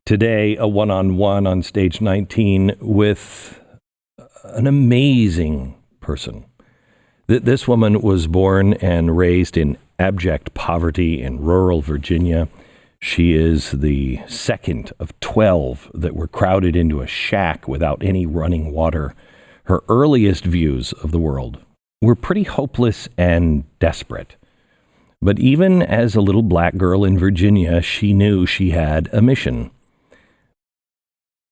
Today, a one-on-one on stage 19 with an amazing person. This woman was born and raised in abject poverty in rural Virginia. She is the second of 12 that were crowded into a shack without any running water. Her earliest views of the world were pretty hopeless and desperate. But even as a little black girl in Virginia, she knew she had a mission.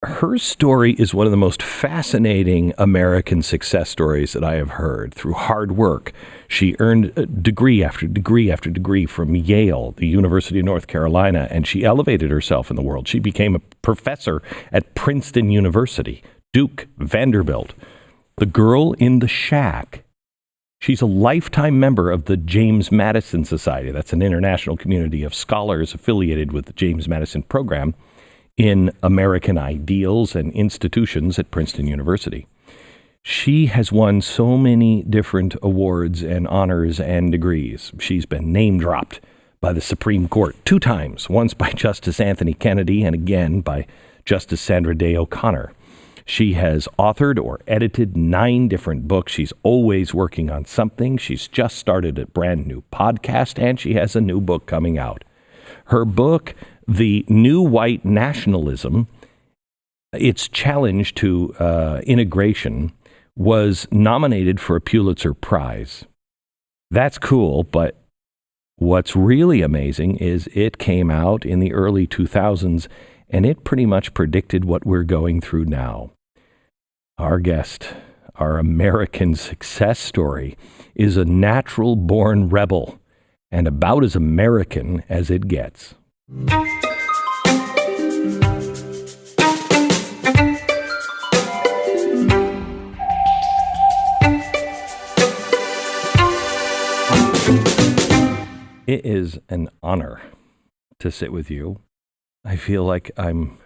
Her story is one of the most fascinating American success stories that I have heard. Through hard work, she earned degree after degree after degree from Yale, the University of North Carolina, and she elevated herself in the world. She became a professor at Princeton University, Duke, Vanderbilt. The girl in the shack, she's a lifetime member of the James Madison Society. That's an international community of scholars affiliated with the James Madison program in American ideals and institutions at Princeton University. She has won so many different awards and honors and degrees. She's been name dropped by the Supreme Court 2 times, once by Justice Anthony Kennedy and again by Justice Sandra Day O'Connor. She has authored or edited 9 different books. She's always working on something. She's just started a brand new podcast, and she has a new book coming out. Her book, The New White Nationalism, its challenge to integration, was nominated for a Pulitzer Prize. That's cool, but what's really amazing is it came out in the early 2000s, and it pretty much predicted what we're going through now. Our guest, our American success story, is a natural-born rebel and about as American as it gets. It is an honor to sit with you. I feel like I'm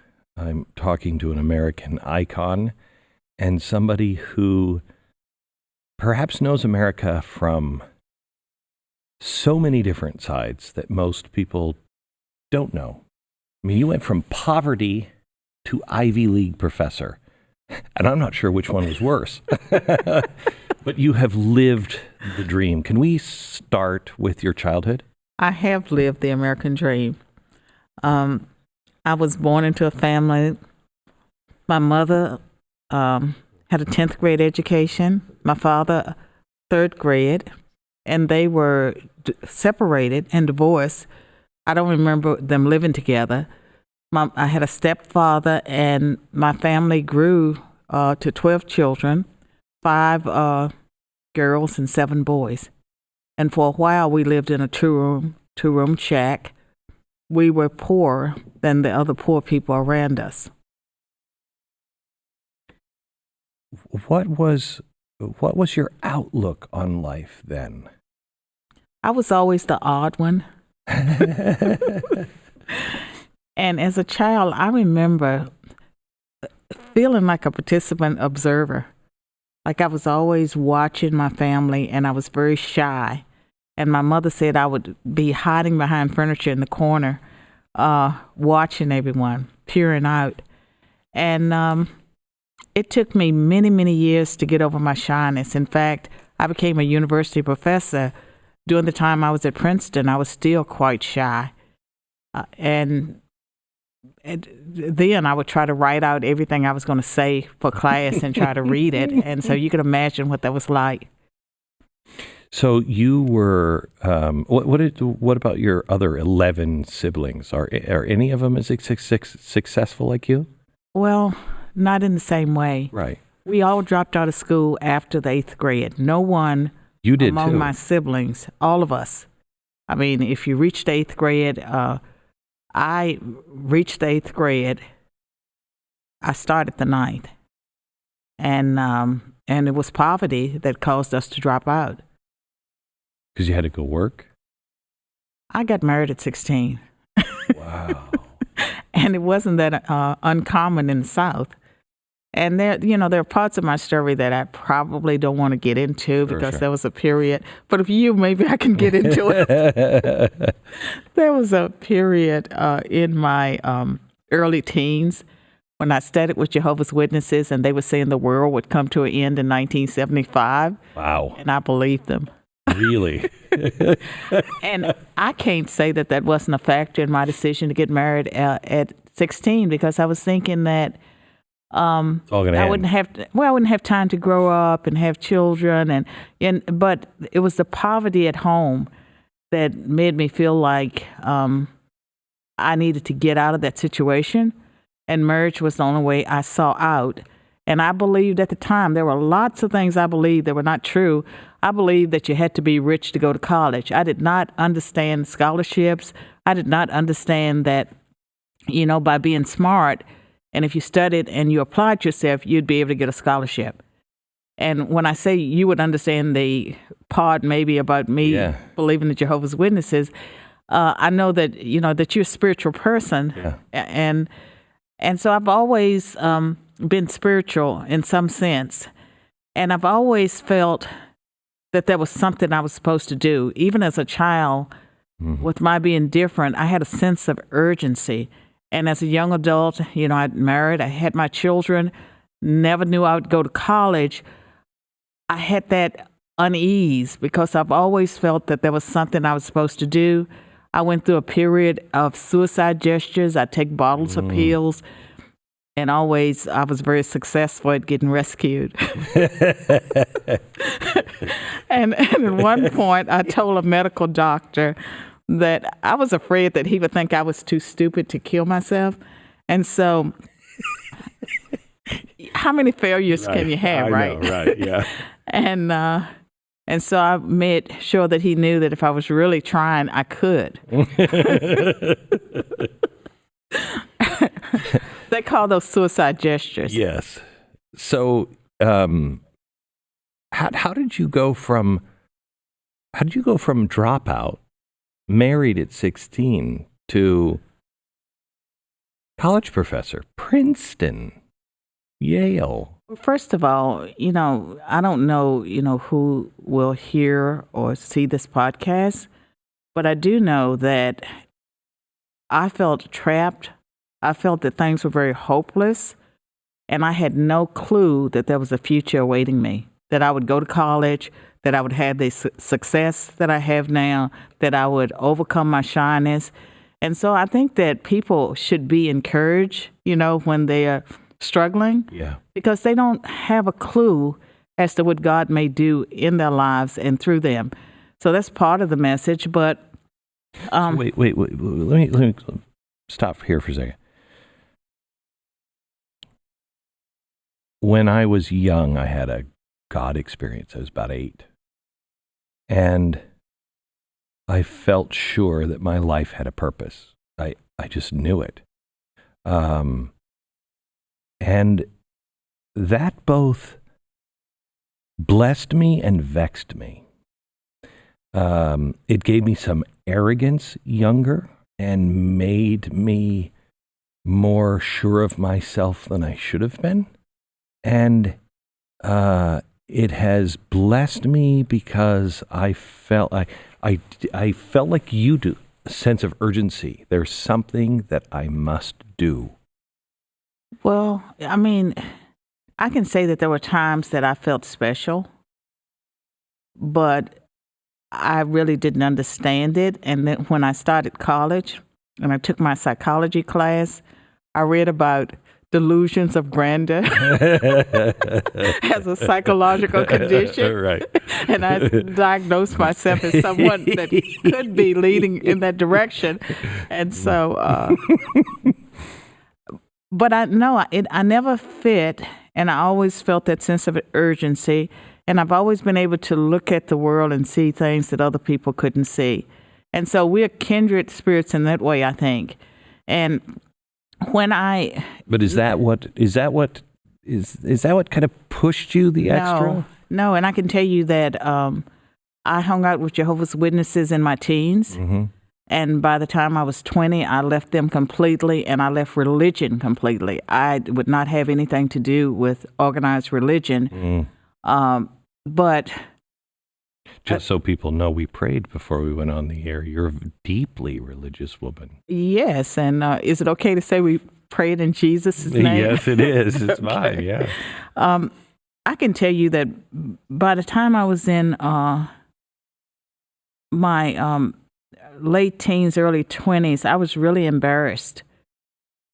talking to an American icon and somebody who perhaps knows America from so many different sides that most people don't know. I mean, you went from poverty to Ivy League professor, and I'm not sure which one was worse. But you have lived the dream. Can we start with your childhood? I have lived the American dream. I was born into a family. My mother had a 10th grade education. My father, 3rd grade. And they were separated and divorced. I don't remember them living together. I had a stepfather, and my family grew to 12 children, 5 girls and 7 boys. And for a while, we lived in a two-room shack. We were poorer than the other poor people around us. What was your outlook on life then? I was always the odd one. And as a child, I remember feeling like a participant observer. Like I was always watching my family, and I was very shy. And my mother said I would be hiding behind furniture in the corner, watching everyone, peering out. And it took me many, many years to get over my shyness. In fact, I became a university professor. During the time I was at Princeton, I was still quite shy. And then I would try to write out everything I was going to say for class and try to read it. And so you can imagine what that was like. So you were, what about your other 11 siblings? Are any of them as successful like you? Well, not in the same way. Right. We all dropped out of school after the 8th grade. No one you did among too. My siblings, all of us. I mean, if you reached 8th grade, I reached 8th grade. I started the 9th. And it was poverty that caused us to drop out. Because you had to go work? I got married at 16. Wow. And it wasn't that uncommon in the South. And there are parts of my story that I probably don't want to get into because there was a period. But if maybe I can get into it. There was a period in my early teens when I studied with Jehovah's Witnesses, and they were saying the world would come to an end in 1975. Wow. And I believed them. Really? And I can't say that that wasn't a factor in my decision to get married at 16, because I was thinking that It's all gonna I end. I wouldn't have time to grow up and have children, but it was the poverty at home that made me feel like I needed to get out of that situation, and marriage was the only way I saw out. And I believed at the time, there were lots of things I believed that were not true. I believed that you had to be rich to go to college. I did not understand scholarships. I did not understand that, by being smart, and if you studied and you applied yourself, you'd be able to get a scholarship. And when I say you would understand the part maybe about me believing the Jehovah's Witnesses, I know that, that you're a spiritual person. Yeah. And so I've always been spiritual in some sense. And I've always felt that there was something I was supposed to do. Even as a child, with my being different, I had a sense of urgency. And as a young adult, I'd married, I had my children, never knew I would go to college. I had that unease because I've always felt that there was something I was supposed to do. I went through a period of suicide gestures. I'd take bottles of pills, and always I was very successful at getting rescued. and at one point, I told a medical doctor that I was afraid that he would think I was too stupid to kill myself. And so, how many failures can you have, right? I know, right, yeah. And so I made sure that he knew that if I was really trying, I could. They call those suicide gestures. Yes. So, how did you go from dropout, married at 16, to college professor, Princeton, Yale? First of all, I don't know, who will hear or see this podcast, but I do know that I felt trapped. I felt that things were very hopeless, and I had no clue that there was a future awaiting me, that I would go to college, that I would have the success that I have now, that I would overcome my shyness. And so I think that people should be encouraged, when they are struggling, because they don't have a clue as to what God may do in their lives and through them. So that's part of the message. But wait. Let me stop here for a second. When I was young, I had a God experience. I was about 8, and I felt sure that my life had a purpose. I just knew it. And that both blessed me and vexed me. It gave me some arrogance younger and made me more sure of myself than I should have been. And it has blessed me because I felt I felt like you do, a sense of urgency. There's something that I must do. Well, I mean, I can say that there were times that I felt special, but I really didn't understand it. And then when I started college and I took my psychology class, I read about delusions of grandeur as a psychological condition. Right. And I diagnosed myself as someone that could be leading in that direction. And so, but I know I never fit, and I always felt that sense of urgency. And I've always been able to look at the world and see things that other people couldn't see. And so we're kindred spirits in that way, I think. And when But is that what kind of pushed you the extra? No, and I can tell you that I hung out with Jehovah's Witnesses in my teens. Mm-hmm. And by the time I was 20, I left them completely, and I left religion completely. I would not have anything to do with organized religion. Mm. But Just so people know, we prayed before we went on the air. You're a deeply religious woman. Yes, and is it okay to say we prayed in Jesus' name? Yes, it is. It's fine, yeah. I can tell you that by the time I was in my late teens, early 20s, I was really embarrassed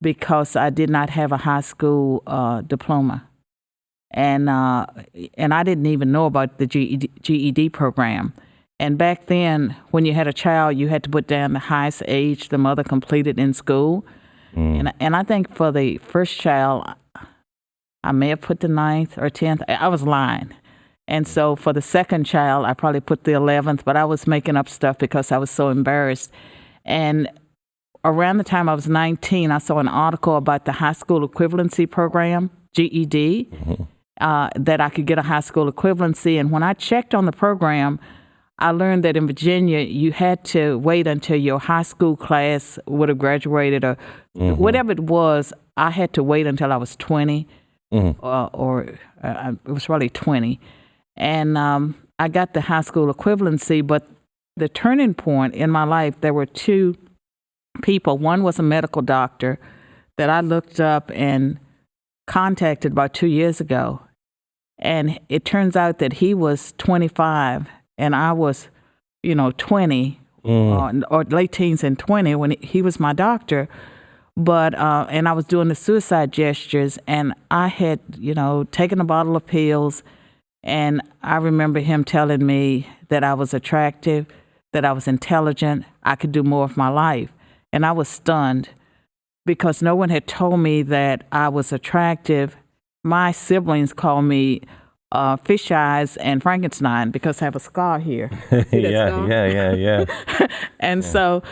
because I did not have a high school diploma. And I didn't even know about the GED program. And back then, when you had a child, you had to put down the highest age the mother completed in school. And I think for the first child, I may have put the 9th or 10th. I was lying. And so for the second child, I probably put the 11th, but I was making up stuff because I was so embarrassed. And around the time I was 19, I saw an article about the high school equivalency program, GED, that I could get a high school equivalency. And when I checked on the program, I learned that in Virginia, you had to wait until your high school class would have graduated or whatever it was. I had to wait until I was 20 or it was probably 20. And I got the high school equivalency, but the turning point in my life, there were two people. One was a medical doctor that I looked up and contacted about 2 years ago. And it turns out that he was 25 and I was, 20 or late teens and 20 when he was my doctor. But, and I was doing the suicide gestures and I had, taken a bottle of pills. And I remember him telling me that I was attractive, that I was intelligent, I could do more of my life. And I was stunned because no one had told me that I was attractive. My siblings call me Fish Eyes and Frankenstein because I have a scar here. Yeah. And so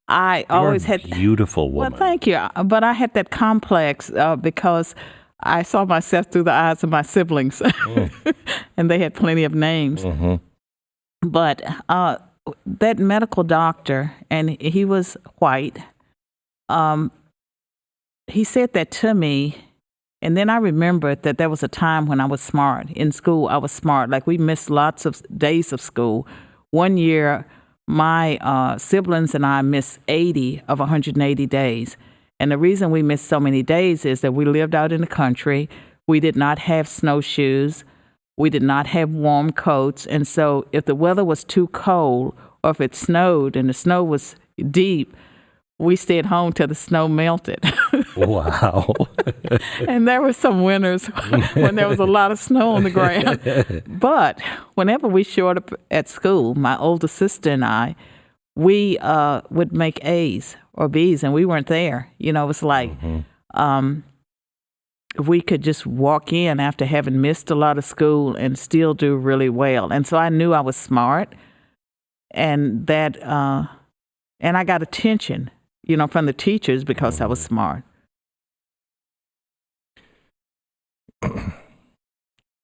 I always had beautiful woman. Well, thank you. But I had that complex because I saw myself through the eyes of my siblings, and they had plenty of names. But that medical doctor, and he was white, he said that to me. And then I remembered that there was a time when I was smart. In school, I was smart. Like we missed lots of days of school. One year, my siblings and I missed 80 of 180 days. And the reason we missed so many days is that we lived out in the country. We did not have snowshoes. We did not have warm coats. And so if the weather was too cold or if it snowed and the snow was deep, we stayed home till the snow melted. Wow. And there were some winters when there was a lot of snow on the ground. But whenever we showed up at school, my older sister and I, we would make A's or B's, and we weren't there. It was like we could just walk in after having missed a lot of school and still do really well. And so I knew I was smart, and that, and I got attention, from the teachers because I was smart.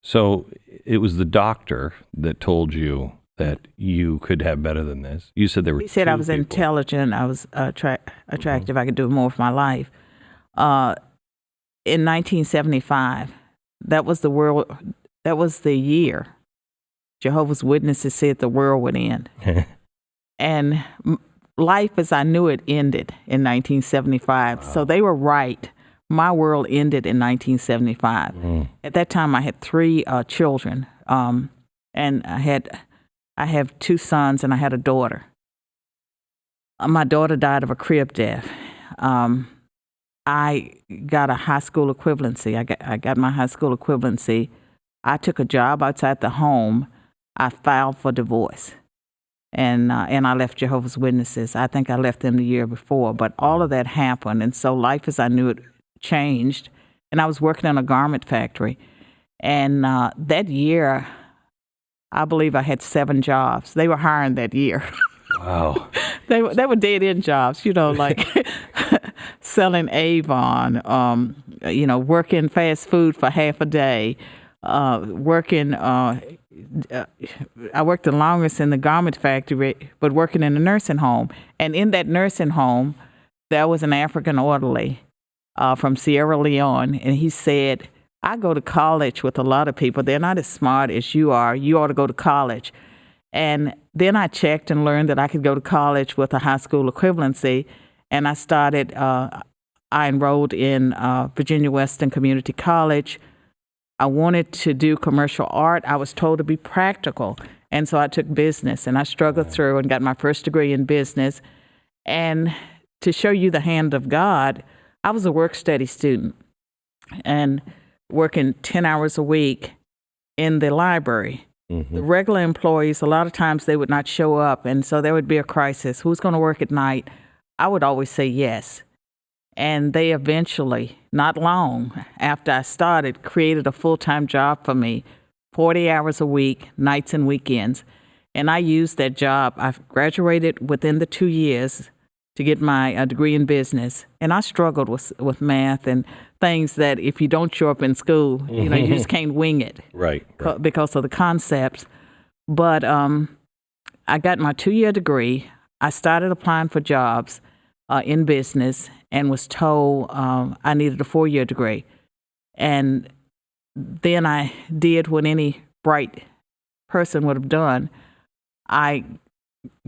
So it was the doctor that told you that you could have better than this. You said there were. He said I was intelligent. I was attractive. I could do more with my life. In 1975, that was the year Jehovah's Witnesses said the world would end, and life as I knew it ended in 1975. Wow. So they were right. My world ended in 1975. At that time, I had 3 children, and I have 2 sons, and I had a daughter. My daughter died of a crib death. I got a high school equivalency. I got my high school equivalency. I took a job outside the home. I filed for divorce, and I left Jehovah's Witnesses. I think I left them the year before, but all of that happened, and so life as I knew it changed. And I was working in a garment factory, and that year, I believe I had 7 jobs. They were hiring that year. Wow. They were dead-end jobs, like selling Avon, working fast food for half a day, working. I worked the longest in the garment factory, but working in a nursing home. And in that nursing home, there was an African orderly from Sierra Leone, and he said, I go to college with a lot of people. They're not as smart as you are. You ought to go to college. And then I checked and learned that I could go to college with a high school equivalency. And I started, I enrolled in Virginia Western Community College. I wanted to do commercial art. I was told to be practical. And so I took business, and I struggled through and got my first degree in business. And to show you the hand of God, I was a work-study student and working 10 hours a week in the library. The regular employees, a lot of times they would not show up, and so there would be a crisis. Who's going to work at night? I would always say yes. And they eventually, not long after I started, created a full-time job for me, 40 hours a week, nights and weekends. And I used that job. I graduated within the 2 years to get my degree in business. And I struggled with math and things that if you don't show up in school, you just can't wing it. Right. Because of the concepts. But I got my 2-year degree. I started applying for jobs in business and was told I needed a 4-year degree. And then I did what any bright person would have done. I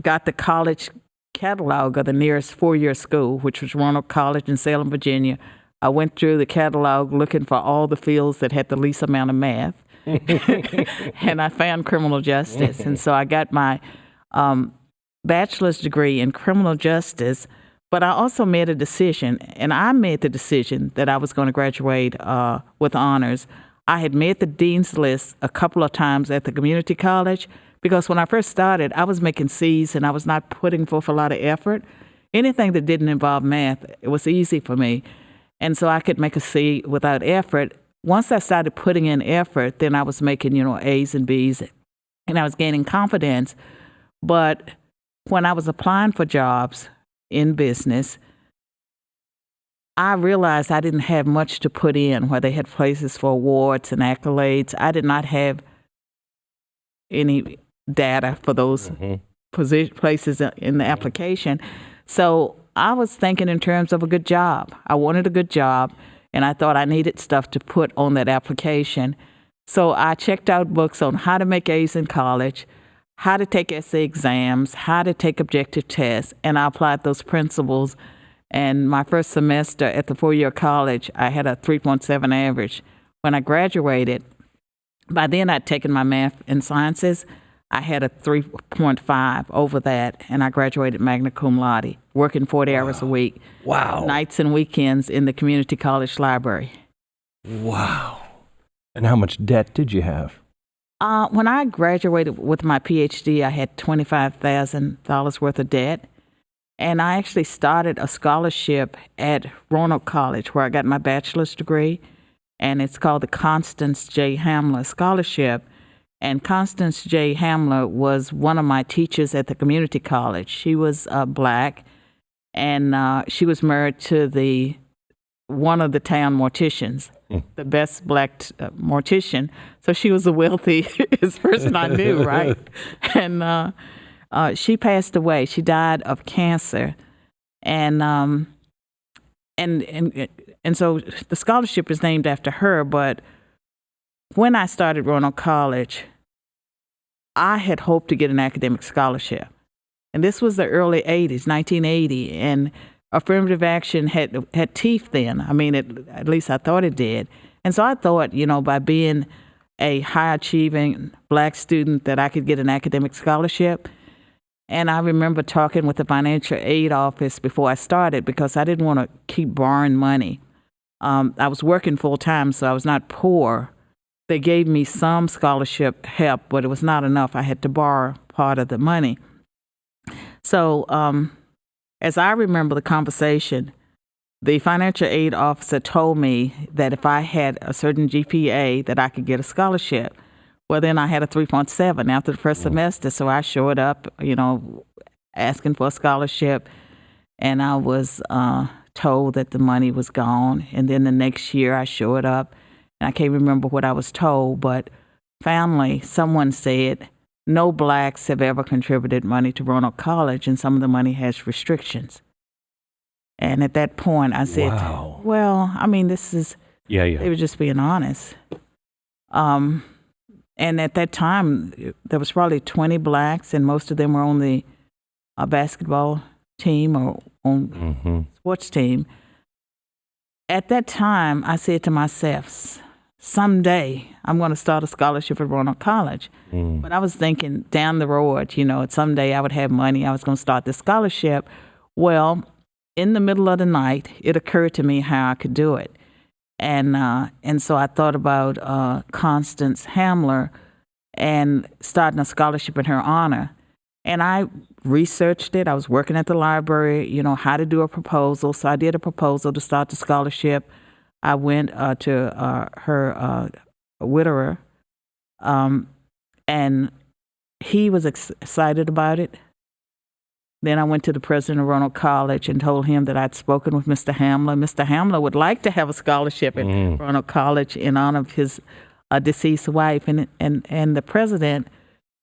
got the college catalog of the nearest 4-year school, which was Roanoke College in Salem, Virginia. I went through the catalog looking for all the fields that had the least amount of math. And I found criminal justice. And so I got my bachelor's degree in criminal justice. But I also made a decision, and I made the decision that I was going to graduate with honors. I had made the dean's list a couple of times at the community college because when I first started, I was making C's and I was not putting forth a lot of effort. Anything that didn't involve math, it was easy for me. And so I could make a C without effort. Once I started putting in effort, then I was making, A's and B's, and I was gaining confidence. But when I was applying for jobs in business, I realized I didn't have much to put in where they had places for awards and accolades. I did not have any data for those places in the application. So I was thinking in terms of a good job. I wanted a good job, and I thought I needed stuff to put on that application. So I checked out books on how to make A's in college, how to take essay exams, how to take objective tests, and I applied those principles. And my first semester at the 4-year college, I had a 3.7 average. When I graduated, by then I'd taken my math and sciences. I had a 3.5 over that, and I graduated magna cum laude, working 40 hours a week. Wow. Nights and weekends in the community college library. Wow. And how much debt did you have? When I graduated with my PhD, I had $25,000 worth of debt. And I actually started a scholarship at Roanoke College where I got my bachelor's degree. And it's called the Constance J. Hamler Scholarship. And Constance J. Hamler was one of my teachers at the community college. She was Black, and she was married to one of the town morticians, the best Black mortician. So she was the wealthiest person I knew, right? And she passed away. She died of cancer, and so the scholarship is named after her. But when I started Roanoke College, I had hoped to get an academic scholarship. And this was the early 80s, 1980, and affirmative action had teeth then. I mean, at least I thought it did. And so I thought, by being a high-achieving Black student that I could get an academic scholarship. And I remember talking with the financial aid office before I started because I didn't want to keep borrowing money. I was working full-time, so I was not poor. They gave me some scholarship help, but it was not enough. I had to borrow part of the money. So as I remember the conversation, the financial aid officer told me that if I had a certain GPA that I could get a scholarship. Well, then I had a 3.7 after the first semester, so I showed up, asking for a scholarship, and I was told that the money was gone. And then the next year I showed up, and I can't remember what I was told, but finally someone said, no Blacks have ever contributed money to Roanoke College, and some of the money has restrictions. And at that point I said, wow. Well, I mean, this is, Yeah. they were just being honest. And at that time, there was probably 20 blacks, and most of them were on the basketball team or on sports team. At that time, I said to myself, someday I'm going to start a scholarship at Roanoke College. But I was thinking down the road, someday I would have money. I was going to start this scholarship. Well, in the middle of the night, it occurred to me how I could do it. And so I thought about Constance Hamler and starting a scholarship in her honor. And I researched it. I was working at the library, how to do a proposal. So I did a proposal to start the scholarship. I went to her widower, and he was excited about it. Then I went to the president of Roanoke College and told him that I'd spoken with Mr. Hamler. Mr. Hamler would like to have a scholarship at Roanoke College in honor of his deceased wife. And the president,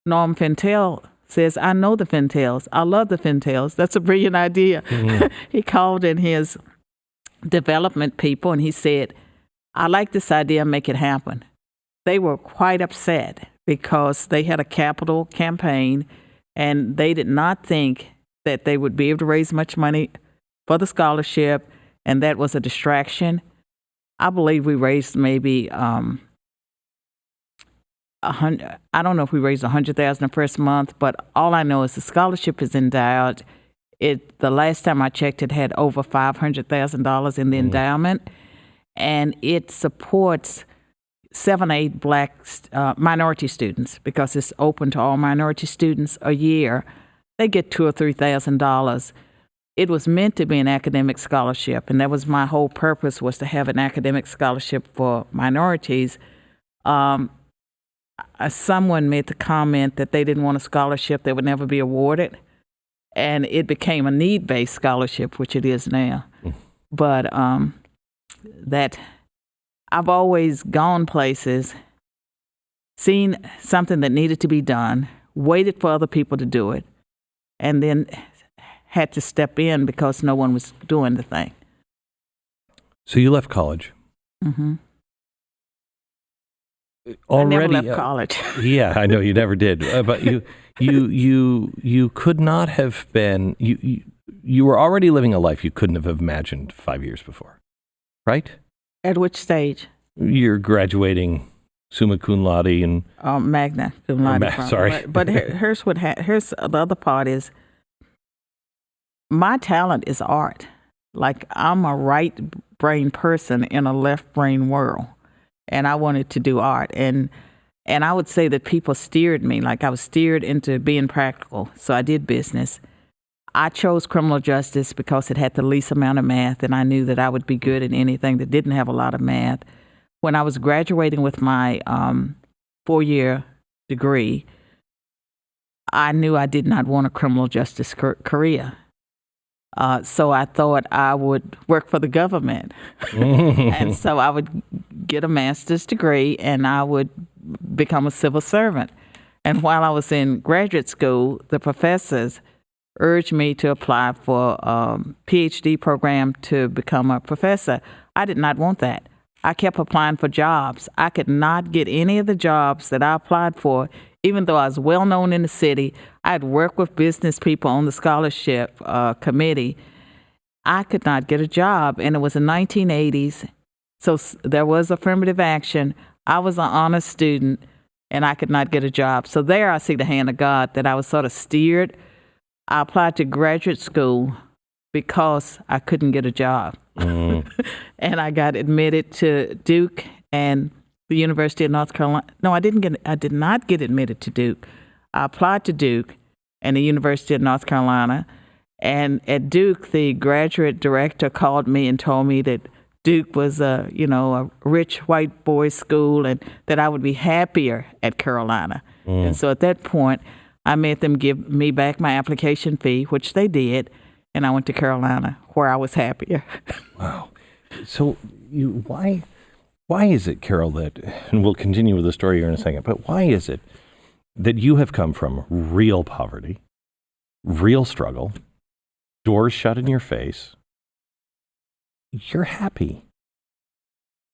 Norm Fentel, says, I know the Fentels. I love the Fentels. That's a brilliant idea. He called in his development people and he said, I like this idea, make it happen. They were quite upset because they had a capital campaign and they did not think that they would be able to raise much money for the scholarship, and that was a distraction. I believe we raised maybe $100. I don't know if we raised $100,000 the first month, but all I know is the scholarship is endowed. The last time I checked, it had over $500,000 in the endowment, and it supports 7 or 8 black minority students because it's open to all minority students a year. They get $2,000 or $3,000. It was meant to be an academic scholarship, and that was my whole purpose, was to have an academic scholarship for minorities. Someone made the comment that they didn't want a scholarship that would never be awarded, and it became a need-based scholarship, which it is now. But that I've always gone places, seen something that needed to be done, waited for other people to do it, and then had to step in because no one was doing the thing. So you left college. Already, I never left college. Yeah, I know you never did. But you could not have been. You were already living a life you couldn't have imagined 5 years before, right? At which stage? You're graduating summa cum laude and magna cum laude. Sorry, but here's the other part is my talent is art. Like, I'm a right brain person in a left brain world, and I wanted to do art. And I would say that people steered me, like I was steered into being practical. So I did business. I chose criminal justice because it had the least amount of math, and I knew that I would be good at anything that didn't have a lot of math. When I was graduating with my 4-year degree, I knew I did not want a criminal justice career. So I thought I would work for the government. And so I would get a master's degree and I would become a civil servant. And while I was in graduate school, the professors urged me to apply for a PhD program to become a professor. I did not want that. I kept applying for jobs. I could not get any of the jobs that I applied for, even though I was well known in the city. I'd worked with business people on the scholarship committee. I could not get a job, and it was the 1980s, so there was affirmative action. I was an honor student, and I could not get a job. So there I see the hand of God, that I was sort of steered. I applied to graduate school because I couldn't get a job. And I got admitted to Duke and the University of North Carolina. No, I did not get admitted to Duke. I applied to Duke and the University of North Carolina. And at Duke, the graduate director called me and told me that Duke was a rich white boys' school and that I would be happier at Carolina. And so at that point, I made them give me back my application fee, which they did, and I went to Carolina, where I was happier. Wow. So why is it, Carol, that, and we'll continue with the story here in a second, but why is it that you have come from real poverty, real struggle, doors shut in your face, you're happy?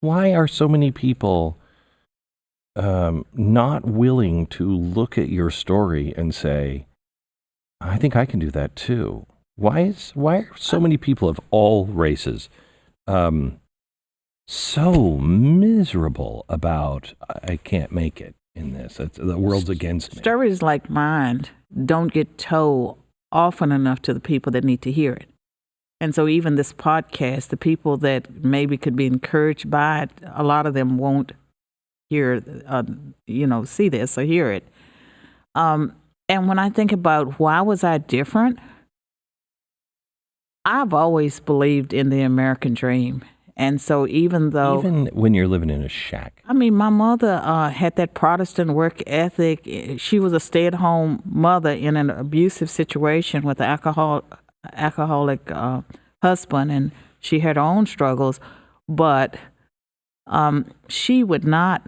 Why are so many people not willing to look at your story and say, I think I can do that too. Why are so many people of all races so miserable about, I can't make it in this? The world's against me. Stories like mine don't get told often enough to the people that need to hear it. And so even this podcast, the people that maybe could be encouraged by it, a lot of them won't hear, see this or hear it. And when I think about why was I different, I've always believed in the American dream. And so even when you're living in a shack. I mean, my mother had that Protestant work ethic. She was a stay-at-home mother in an abusive situation with an alcoholic husband, and she had her own struggles. But she would not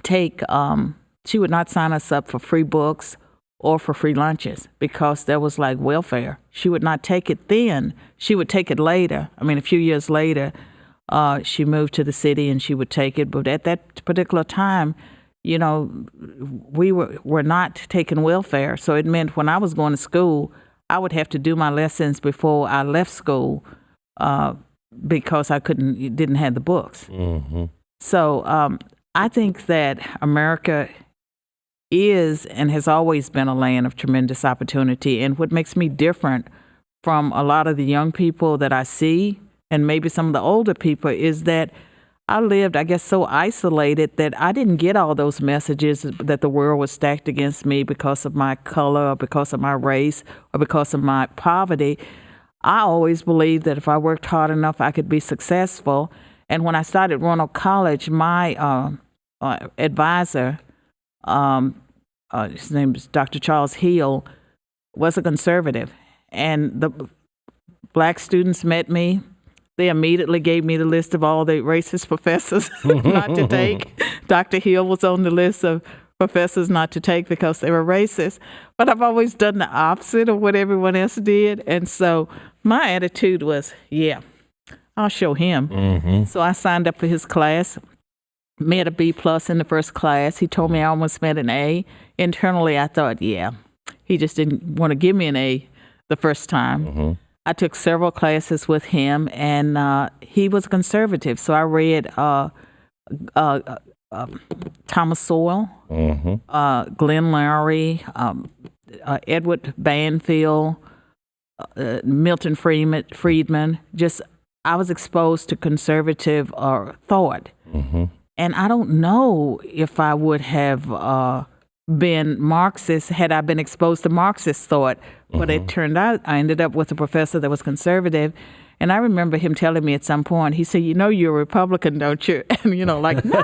sign us up for free books or for free lunches because that was like welfare. She would not take it then. She would take it later. I mean, a few years later, she moved to the city and she would take it. But at that particular time, we were not taking welfare. So it meant when I was going to school, I would have to do my lessons before I left school because I didn't have the books. Mm-hmm. So I think that America is and has always been a land of tremendous opportunity. And what makes me different from a lot of the young people that I see, and maybe some of the older people, is that I lived, I guess, so isolated that I didn't get all those messages that the world was stacked against me because of my color or because of my race or because of my poverty. I always believed that if I worked hard enough, I could be successful. And when I started Roanoke College, my advisor, his name is Dr. Charles Hill, was a conservative. And the black students met me. They immediately gave me the list of all the racist professors not to take. Dr. Hill was on the list of professors not to take because they were racist. But I've always done the opposite of what everyone else did. And so my attitude was, yeah, I'll show him. Mm-hmm. So I signed up for his class, made a B+ in the first class. He told me I almost made an A. Internally, I thought, yeah, he just didn't want to give me an A the first time. Mm-hmm. I took several classes with him, and he was conservative. So I read Thomas Sowell, Mm-hmm. Glenn Lowry, Edward Banfield, Milton Friedman. Just I was exposed to conservative thought. Mm-hmm. And I don't know if I would have been Marxist had I been exposed to Marxist thought. But it turned out I ended up with a professor that was conservative. And I remember him telling me at some point, he said, you're a Republican, don't you? And, like, no.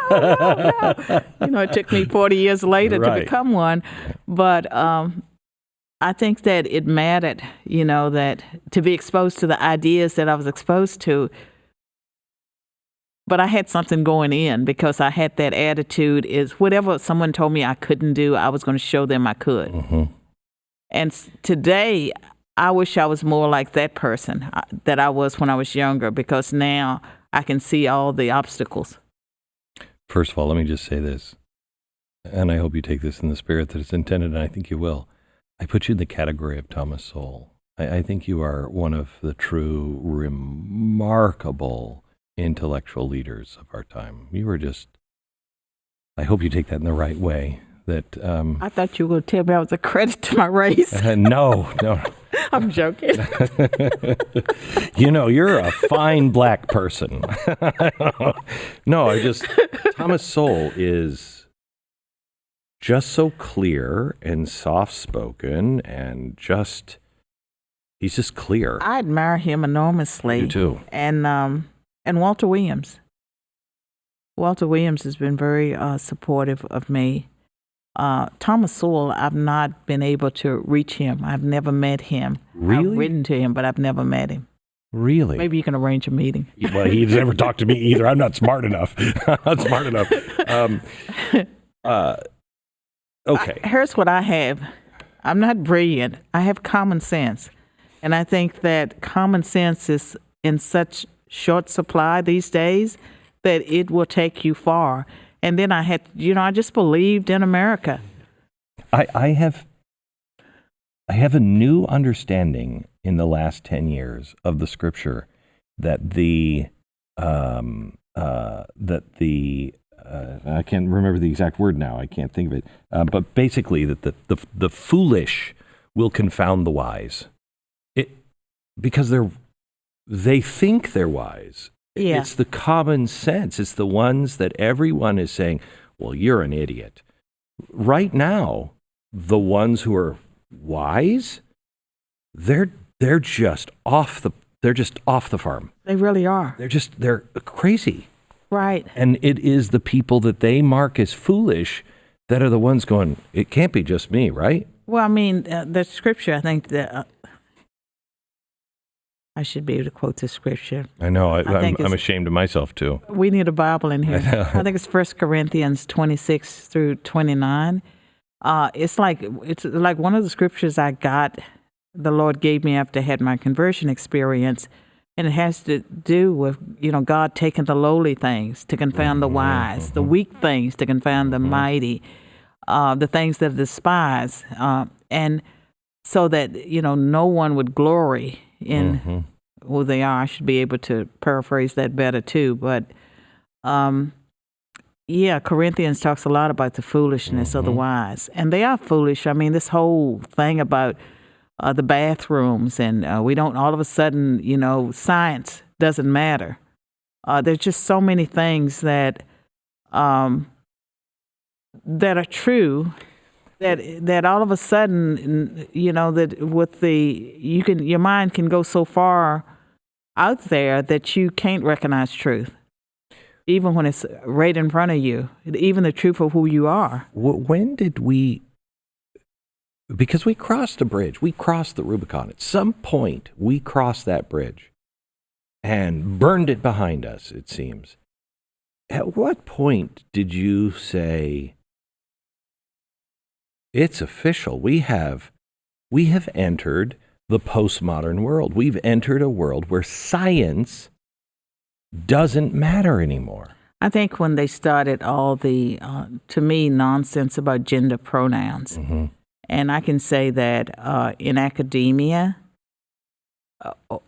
It took me 40 years later to become one. But I think that it mattered, that to be exposed to the ideas that I was exposed to. But I had something going in because I had that attitude is whatever someone told me I couldn't do, I was going to show them I could. Mm-hmm. And today, I wish I was more like that person that I was when I was younger, because now I can see all the obstacles. First of all, let me just say this, and I hope you take this in the spirit that it's intended, and I think you will. I put you in the category of Thomas Sowell. I think you are one of the true remarkable intellectual leaders of our time. You were just, I hope you take that in the right way. That I thought you were going to tell me I was a credit to my race. No. I'm joking. You're a fine black person. No, Thomas Sowell is just so clear and soft-spoken and he's just clear. I admire him enormously. You too. And Walter Williams. Walter Williams has been very supportive of me. Thomas Sowell, I've not been able to reach him. I've never met him. Really? I've written to him, but I've never met him. Really? Maybe you can arrange a meeting. Well, he's never talked to me either. I'm not smart enough. Okay. Here's what I have. I'm not brilliant. I have common sense. And I think that common sense is in such short supply these days that it will take you far. And then I had, I just believed in America. I have a new understanding in the last 10 years of the scripture that I can't remember the exact word now. I can't think of it. But basically that the foolish will confound the wise. Because they think they're wise. Yeah. It's the common sense. It's the ones that everyone is saying, well, you're an idiot. Right now, the ones who are wise, they're just off the farm. They really are. They're crazy. Right. And it is the people that they mark as foolish that are the ones going, it can't be just me, right? Well, I mean, the scripture, I think that I should be able to quote the scripture. I know. I'm ashamed of myself, too. We need a Bible in here. I think it's 1 Corinthians 26 through 29. It's like one of the scriptures I got, the Lord gave me after I had my conversion experience. And it has to do with, God taking the lowly things to confound the wise, the weak things to confound the mighty, the things that are despised. And so that, no one would glory in who they are. I should be able to paraphrase that better too. But, Corinthians talks a lot about the foolishness of the wise. And they are foolish. I mean, this whole thing about the bathrooms, and we don't all of a sudden, science doesn't matter. There's just so many things that are true that all of a sudden, that with your mind can go so far out there that you can't recognize truth, even when it's right in front of you, even the truth of who you are. When did we? Because we crossed a bridge. We crossed the Rubicon. At some point, we crossed that bridge and burned it behind us, it seems. At what point did you say, it's official? We have entered the postmodern world. We've entered a world where science doesn't matter anymore. I think when they started all the, to me, nonsense about gender pronouns. Mm-hmm. And I can say that in academia,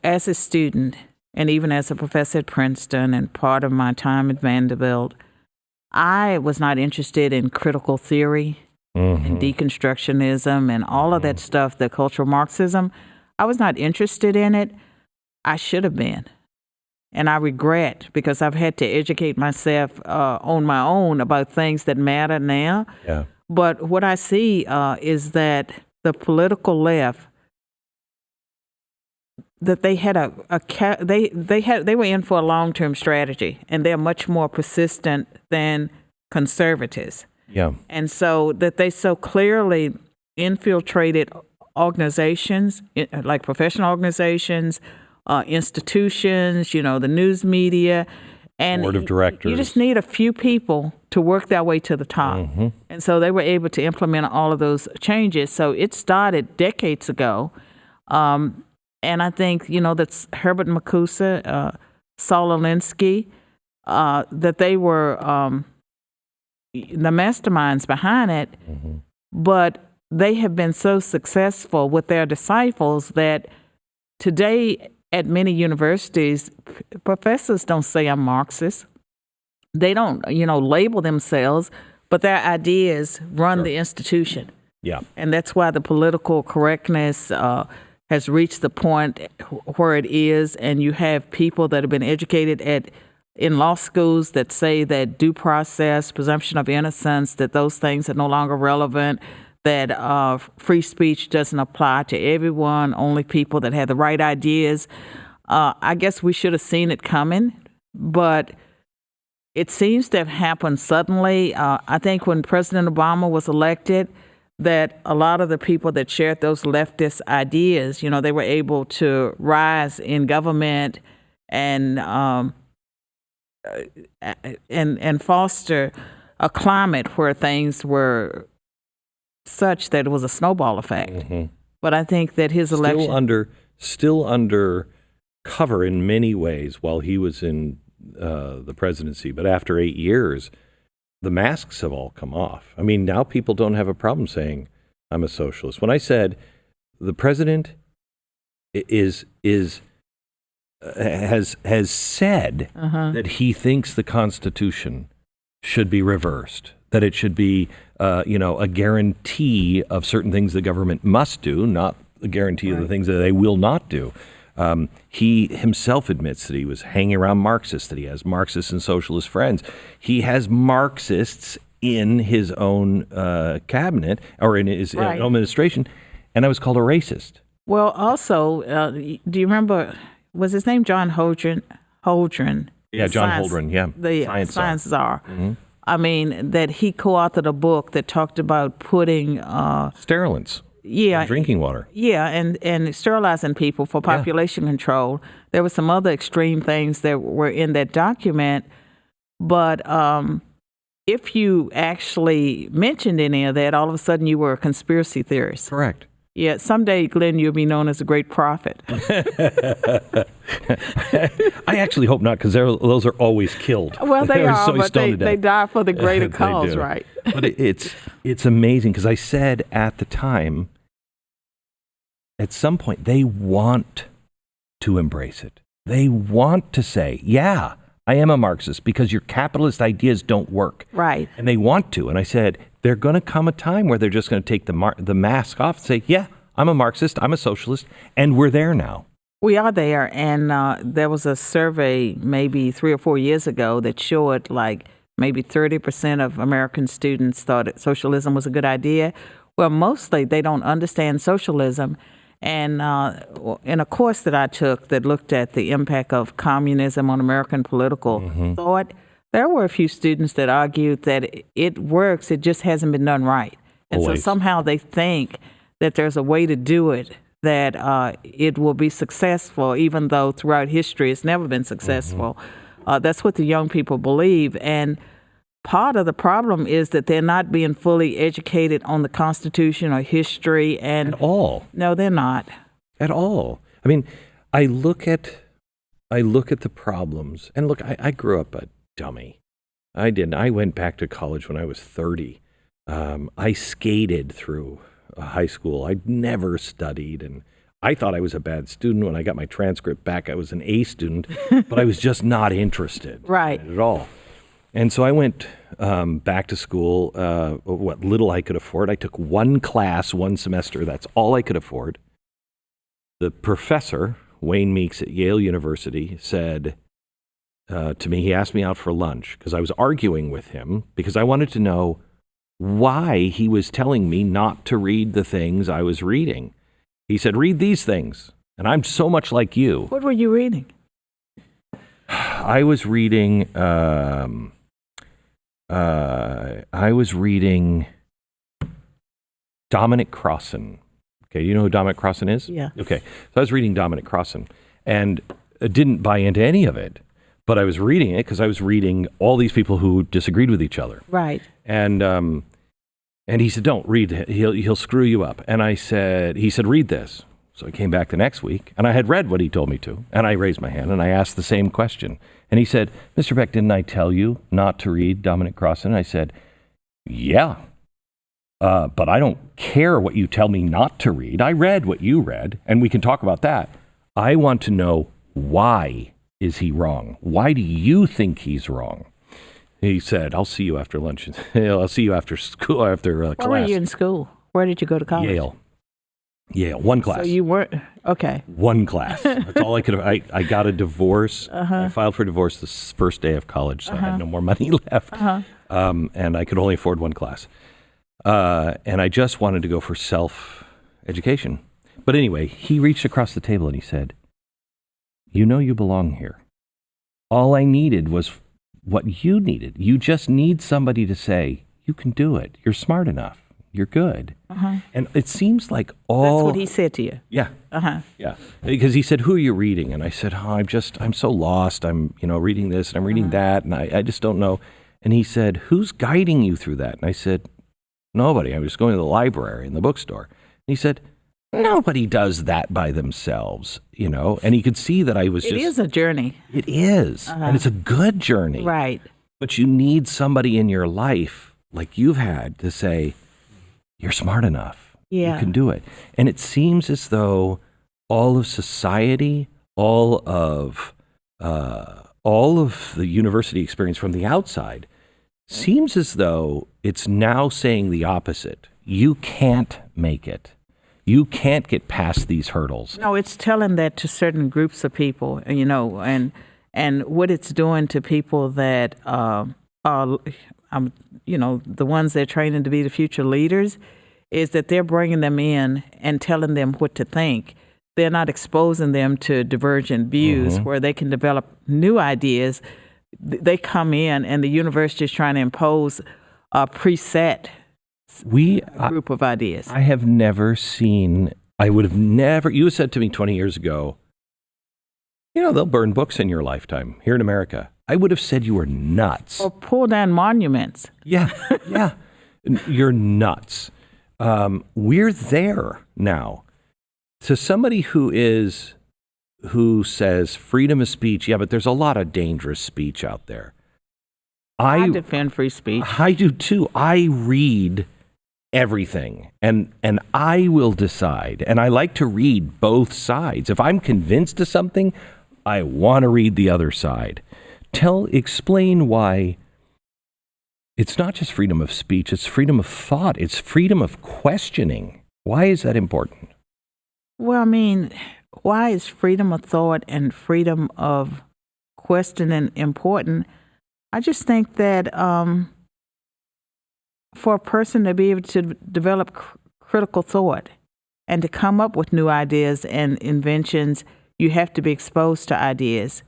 as a student, and even as a professor at Princeton and part of my time at Vanderbilt, I was not interested in critical theory and deconstructionism and all of that stuff, the cultural Marxism. I was not interested in it. I should have been. And I regret, because I've had to educate myself on my own about things that matter now. Yeah. But what I see is that the political left, that they had they were in for a long-term strategy, and they're much more persistent than conservatives. Yeah. And so that they so clearly infiltrated organizations, like professional organizations, institutions, the news media, and board of directors. You just need a few people to work their way to the top. Mm-hmm. And so they were able to implement all of those changes. So it started decades ago. And I think, that's Herbert Marcuse, Saul Alinsky, that they were the masterminds behind it. Mm-hmm. But they have been so successful with their disciples that today at many universities, professors don't say I'm Marxist. They don't, label themselves, but their ideas run the institution. Yeah. And that's why the political correctness has reached the point where it is, and you have people that have been educated in law schools that say that due process, presumption of innocence, that those things are no longer relevant, that free speech doesn't apply to everyone, only people that have the right ideas. I guess we should have seen it coming, but it seems to have happened suddenly. I think when President Obama was elected, that a lot of the people that shared those leftist ideas, they were able to rise in government and foster a climate where things were such that it was a snowball effect. Mm-hmm. But I think that his election still under cover in many ways while he was in the presidency, but after 8 years, the masks have all come off. I mean, now people don't have a problem saying I'm a socialist. When I said the president has said that he thinks the Constitution should be reversed, that it should be a guarantee of certain things the government must do, not a guarantee of the things that they will not do. He himself admits that he was hanging around Marxists, that he has Marxist and socialist friends. He has Marxists in his own cabinet or in his own administration, and I was called a racist. Well, also, do you remember, was his name John Holdren? Yeah, John Holdren, yeah. The science czar. Mm-hmm. I mean, that he co-authored a book that talked about putting sterilants. Yeah, drinking water. Yeah, and sterilizing people for population control. There were some other extreme things that were in that document, but if you actually mentioned any of that, all of a sudden you were a conspiracy theorist. Correct. Yeah, someday, Glenn, you'll be known as a great prophet. I actually hope not, because those are always killed. Well, they are, so but they die for the greater cause, right? But it's amazing, because I said at the time, at some point, they want to embrace it. They want to say, yeah, I am a Marxist, because your capitalist ideas don't work. Right. And they want to. And I said, there's going to come a time where they're just going to take the mask off and say, yeah, I'm a Marxist, I'm a socialist, and we're there now. We are there, and there was a survey maybe 3 or 4 years ago that showed like maybe 30% of American students thought that socialism was a good idea. Well, mostly they don't understand socialism. And in a course that I took that looked at the impact of communism on American political thought, there were a few students that argued that it works, it just hasn't been done right. And so somehow they think that there's a way to do it, that it will be successful, even though throughout history it's never been successful. That's what the young people believe. And part of the problem is that they're not being fully educated on the Constitution or history. And at all. No, they're not. At all. I mean, I look at the problems, and look, I grew up a dummy. I didn't. I went back to college when I was 30. I skated through high school. I never studied, and I thought I was a bad student. When I got my transcript back, I was an A student, but I was just not interested at all. And so I went back to school, what little I could afford. I took one class, one semester. That's all I could afford. The professor, Wayne Meeks at Yale University, said to me, he asked me out for lunch because I was arguing with him because I wanted to know why he was telling me not to read the things I was reading. He said, read these things. And I'm so much like you. What were you reading? I was reading Dominic Crossan. Okay, do you know who Dominic Crossan is? Yeah. Okay, so I was reading Dominic Crossan and didn't buy into any of it, but I was reading it because I was reading all these people who disagreed with each other. Right. And he said, don't read it. He'll screw you up. And he said, read this. So I came back the next week, and I had read what he told me to, and I raised my hand, and I asked the same question. And he said, Mr. Beck, didn't I tell you not to read Dominic Crossan? I said, yeah, but I don't care what you tell me not to read. I read what you read, and we can talk about that. I want to know, why is he wrong? Why do you think he's wrong? He said, I'll see you after lunch. I'll see you after school, after class. Where were you in school? Where did you go to college? Yale, one class. So you weren't, okay. One class. That's all I could have. I got a divorce. I filed for divorce the first day of college, so I had no more money left. And I could only afford one class. And I just wanted to go for self-education. But anyway, he reached across the table and he said, you know you belong here. All I needed was what you needed. You just need somebody to say, you can do it. You're smart enough. You're good. And it seems like all... That's what he said to you? Yeah. Yeah. Because he said, who are you reading? And I said, I'm so lost. I'm, reading this and I'm reading that, and I just don't know. And he said, who's guiding you through that? And I said, nobody. I was going to the library and the bookstore. And he said, nobody does that by themselves, And he could see that I was It is a journey. It is. And it's a good journey. Right. But you need somebody in your life like you've had to say, you're smart enough. Yeah. You can do it. And it seems as though all of society, all of the university experience from the outside seems as though it's now saying the opposite. You can't make it. You can't get past these hurdles. No, it's telling that to certain groups of people, and what it's doing to people that are, the ones they're training to be the future leaders, is that they're bringing them in and telling them what to think. They're not exposing them to divergent views where they can develop new ideas. They come in and the university is trying to impose a preset group of ideas. I have never seen, you said to me 20 years ago, they'll burn books in your lifetime here in America. I would have said you were nuts. Or pull down monuments. Yeah. You're nuts. We're there now. To somebody who says freedom of speech, yeah, but there's a lot of dangerous speech out there. I defend free speech. I do too. I read everything and I will decide. And I like to read both sides. If I'm convinced of something, I want to read the other side. Explain why it's not just freedom of speech, it's freedom of thought, it's freedom of questioning. Why is that important? Well, why is freedom of thought and freedom of questioning important? I just think that for a person to be able to develop critical thought and to come up with new ideas and inventions, you have to be exposed to ideas.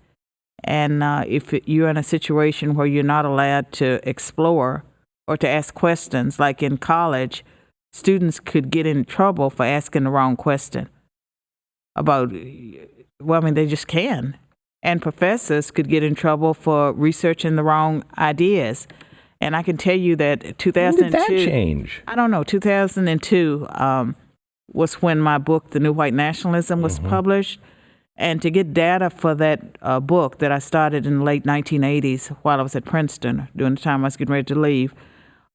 And if you're in a situation where you're not allowed to explore or to ask questions, like in college, students could get in trouble for asking the wrong question they just can. And professors could get in trouble for researching the wrong ideas. And I can tell you that 2002... When did that change? I don't know. 2002 was when my book, The New White Nationalism, was published. And to get data for that book that I started in the late 1980s while I was at Princeton, during the time I was getting ready to leave,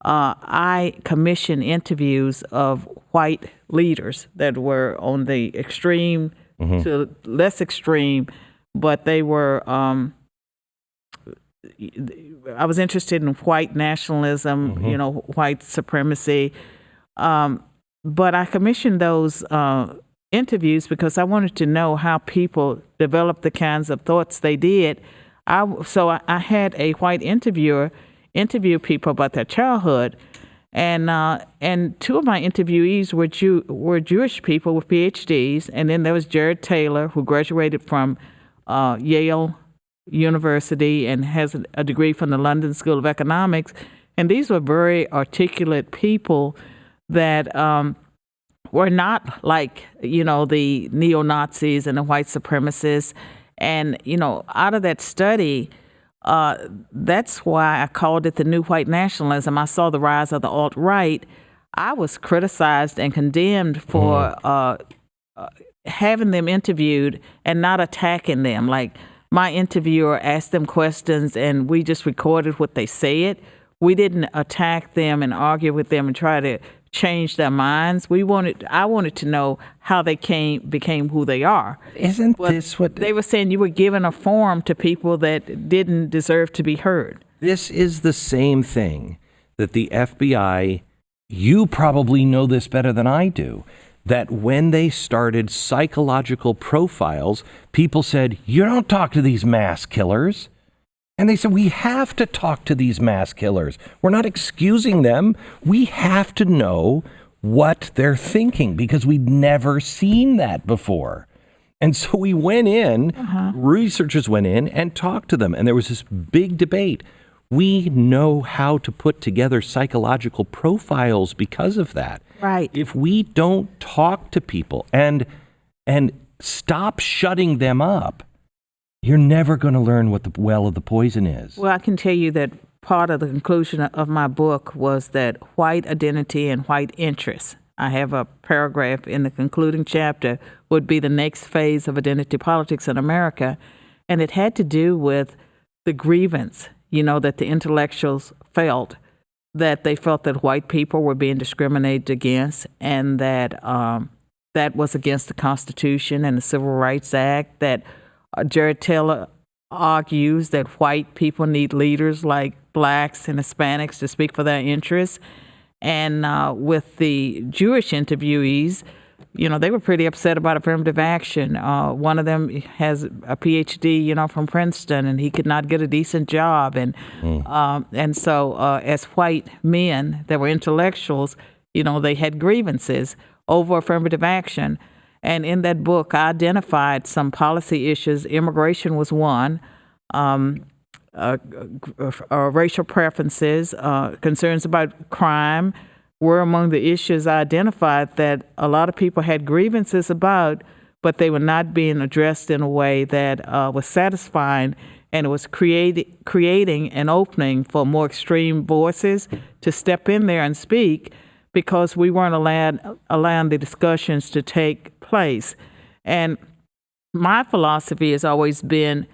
I commissioned interviews of white leaders that were on the extreme to less extreme, but they were, I was interested in white nationalism, white supremacy. But I commissioned those interviews because I wanted to know how people developed the kinds of thoughts they did. So I had a white interviewer interview people about their childhood, and two of my interviewees were Jewish people with PhDs, and then there was Jared Taylor, who graduated from Yale University and has a degree from the London School of Economics, and these were very articulate people that were not like, the neo-Nazis and the white supremacists. And, out of that study, that's why I called it the New White Nationalism. I saw the rise of the alt-right. I was criticized and condemned for having them interviewed and not attacking them. Like, my interviewer asked them questions and we just recorded what they said. We didn't attack them and argue with them and try to change their minds. I wanted to know how they became who they are. Isn't this what they were saying? You were giving a forum to people that didn't deserve to be heard. This is the same thing that the FBI, you probably know this better than I do, that when they started psychological profiles, people said, you don't talk to these mass killers. And they said, we have to talk to these mass killers. We're not excusing them. We have to know what they're thinking because we'd never seen that before. And so we went in, researchers went in and talked to them. And there was this big debate. We know how to put together psychological profiles because of that. Right. If we don't talk to people and stop shutting them up, you're never going to learn what the well of the poison is. Well, I can tell you that part of the conclusion of my book was that white identity and white interests, I have a paragraph in the concluding chapter, would be the next phase of identity politics in America. And it had to do with the grievance that the intellectuals felt that white people were being discriminated against, and that that was against the Constitution and the Civil Rights Act, that Jared Taylor argues that white people need leaders like blacks and Hispanics to speak for their interests. And with the Jewish interviewees, they were pretty upset about affirmative action. One of them has a PhD, from Princeton, and he could not get a decent job. And so as white men that were intellectuals, they had grievances over affirmative action. And in that book, I identified some policy issues. Immigration was one. Racial preferences, concerns about crime were among the issues I identified that a lot of people had grievances about, but they were not being addressed in a way that was satisfying, and it was creating an opening for more extreme voices to step in there and speak, because we weren't allowing the discussions to take place. And my philosophy has always been,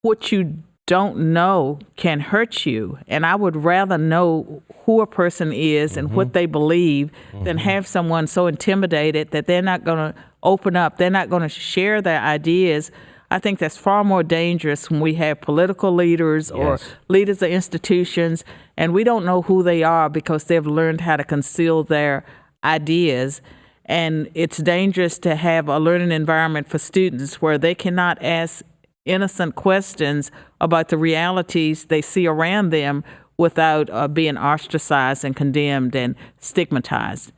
what you don't know can hurt you. And I would rather know who a person is and what they believe than have someone so intimidated that they're not going to open up, they're not going to share their ideas. I think that's far more dangerous when we have political leaders or leaders of institutions, and we don't know who they are because they've learned how to conceal their ideas. And it's dangerous to have a learning environment for students where they cannot ask innocent questions about the realities they see around them without being ostracized and condemned and stigmatized.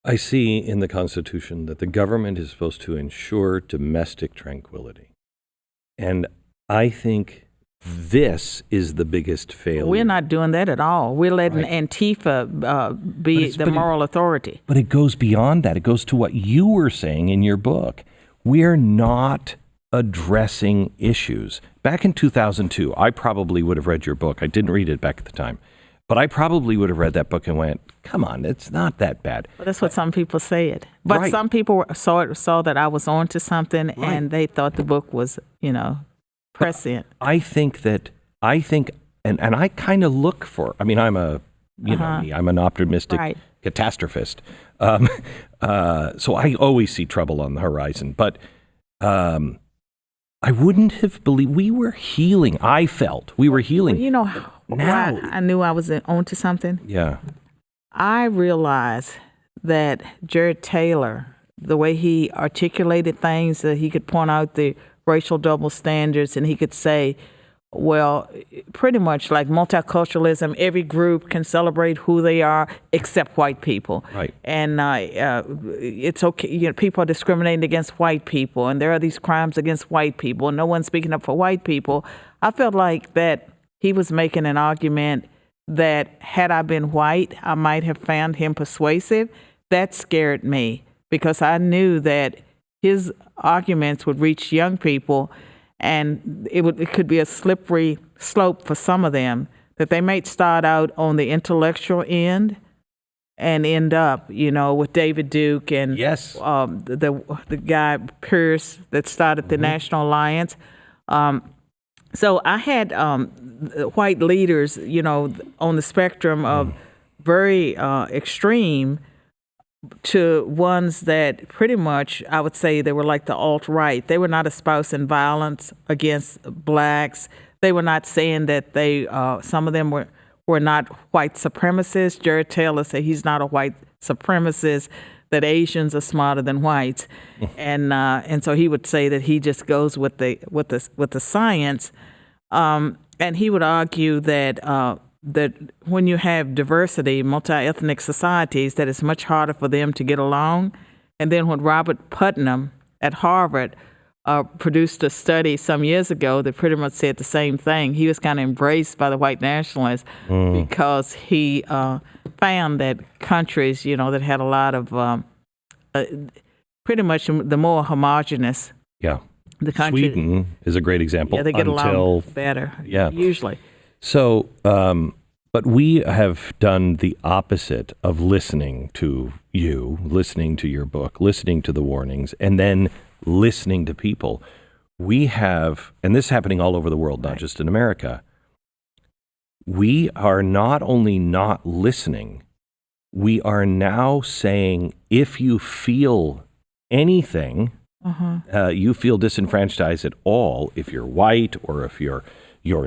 I see in the Constitution that the government is supposed to ensure domestic tranquility. And I think this is the biggest failure. We're not doing that at all. We're letting Antifa be the moral authority. But it goes beyond that. It goes to what you were saying in your book. We're not addressing issues. Back in 2002, I probably would have read your book. I didn't read it back at the time. But I probably would have read that book and went, come on, it's not that bad. Well, that's what some people said. But some people saw that I was onto something, and they thought the book was, prescient. I think, and I kind of look for, I'm I'm an optimistic catastrophist. So I always see trouble on the horizon. But I wouldn't have believed we were healing. I felt we were healing. Now I knew I was onto something. Yeah. I realized that Jared Taylor, the way he articulated things, that he could point out the racial double standards, and he could say, well, pretty much like multiculturalism, every group can celebrate who they are except white people. Right. And it's okay. People are discriminating against white people, and there are these crimes against white people, and no one's speaking up for white people. I felt like that he was making an argument that had I been white, I might have found him persuasive. That scared me, because I knew that his arguments would reach young people, and it could be a slippery slope for some of them, that they might start out on the intellectual end and end up, with David Duke and the guy Pierce that started the National Alliance. So I had white leaders, on the spectrum of very extreme to ones that pretty much, I would say they were like the alt-right. They were not espousing violence against blacks. They were not saying that some of them were not white supremacists. Jared Taylor said he's not a white supremacist, that Asians are smarter than whites. And so he would say that he just goes with the science. And he would argue that when you have diversity, multi-ethnic societies, that it's much harder for them to get along. And then when Robert Putnam at Harvard produced a study some years ago that pretty much said the same thing, he was kind of embraced by the white nationalists because he found that countries, that had a lot of pretty much the more homogenous. Yeah. The country, Sweden is a great example. Yeah, they get along better, usually. So, but we have done the opposite of listening to you, listening to your book, listening to the warnings, and then listening to people. We have, and this is happening all over the world, not just in America, we are not only not listening, we are now saying if you feel anything, you feel disenfranchised at all, if you're white or if you're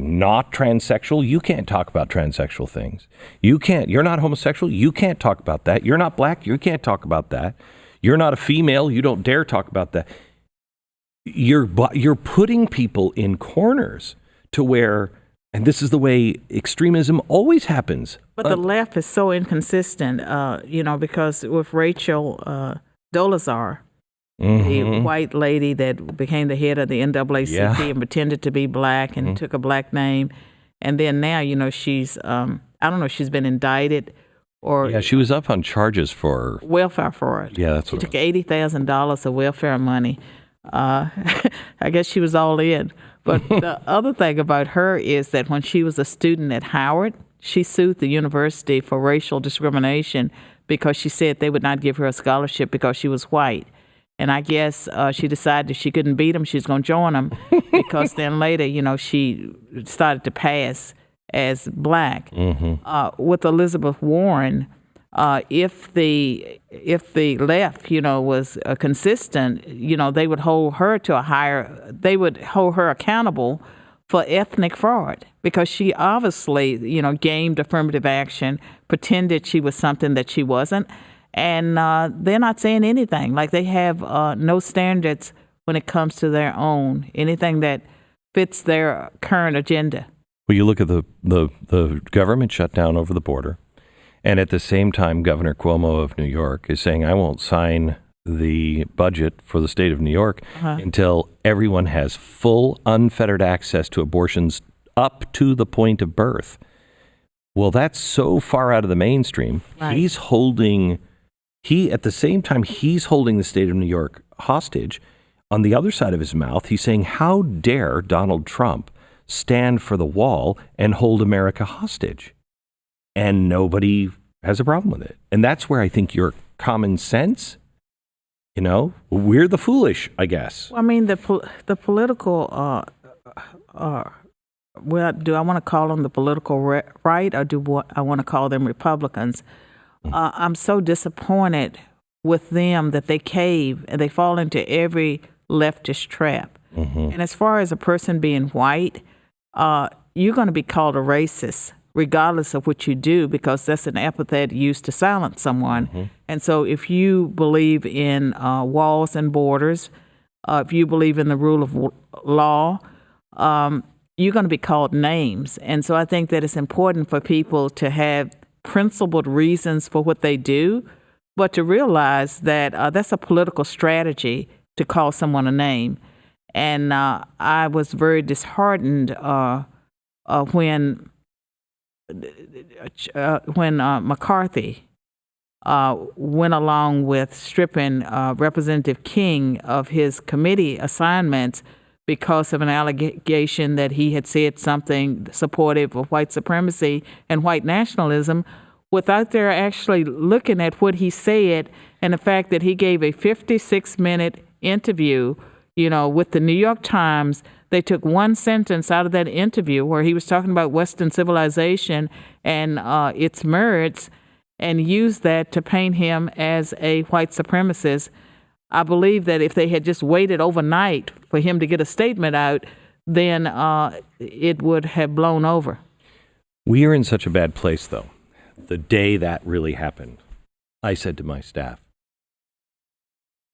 not transsexual, you can't talk about transsexual things. You're not homosexual, you can't talk about that. You're not black, you can't talk about that. You're not a female, you don't dare talk about that. You're putting people in corners to where, and this is the way extremism always happens. But the left is so inconsistent, because with Rachel Dolezal, the white lady that became the head of the NAACP and pretended to be black and took a black name. And then now, she's, I don't know if she's been indicted or... Yeah, she was up on charges for... welfare fraud. Yeah, that's she what took $80,000 of welfare money. I guess she was all in. But the other thing about her is that when she was a student at Howard, she sued the university for racial discrimination because she said they would not give her a scholarship because she was white. And I guess she decided if she couldn't beat them, she's going to join them because then later, she started to pass as black. With Elizabeth Warren, if the left, was consistent, they would hold her they would hold her accountable for ethnic fraud because she obviously, gamed affirmative action, pretended she was something that she wasn't. And they're not saying anything. Like they have no standards when it comes to their own, anything that fits their current agenda. Well, you look at the government shutdown over the border, and at the same time, Governor Cuomo of New York is saying, I won't sign the budget for the state of New York until everyone has full, unfettered access to abortions up to the point of birth. Well, that's so far out of the mainstream. Right. At the same time, he's holding the state of New York hostage. On the other side of his mouth, he's saying, how dare Donald Trump stand for the wall and hold America hostage? And nobody has a problem with it. And that's where I think your common sense, we're the foolish, I guess. Well, I mean, the political, do I want to call them the political right or do I want to call them Republicans? I'm so disappointed with them that they cave and they fall into every leftist trap. And as far as a person being white, you're going to be called a racist regardless of what you do because that's an epithet used to silence someone. And so if you believe in walls and borders, if you believe in the rule of law, you're going to be called names. And so I think that it's important for people to have principled reasons for what they do, but to realize that that's a political strategy to call someone a name. And I was very disheartened when McCarthy went along with stripping Representative King of his committee assignments because of an allegation that he had said something supportive of white supremacy and white nationalism without their actually looking at what he said and the fact that he gave a 56-minute interview, with the New York Times. They took one sentence out of that interview where he was talking about Western civilization and its merits and used that to paint him as a white supremacist. I believe that if they had just waited overnight for him to get a statement out, then it would have blown over. We are in such a bad place, though. The day that really happened, I said to my staff,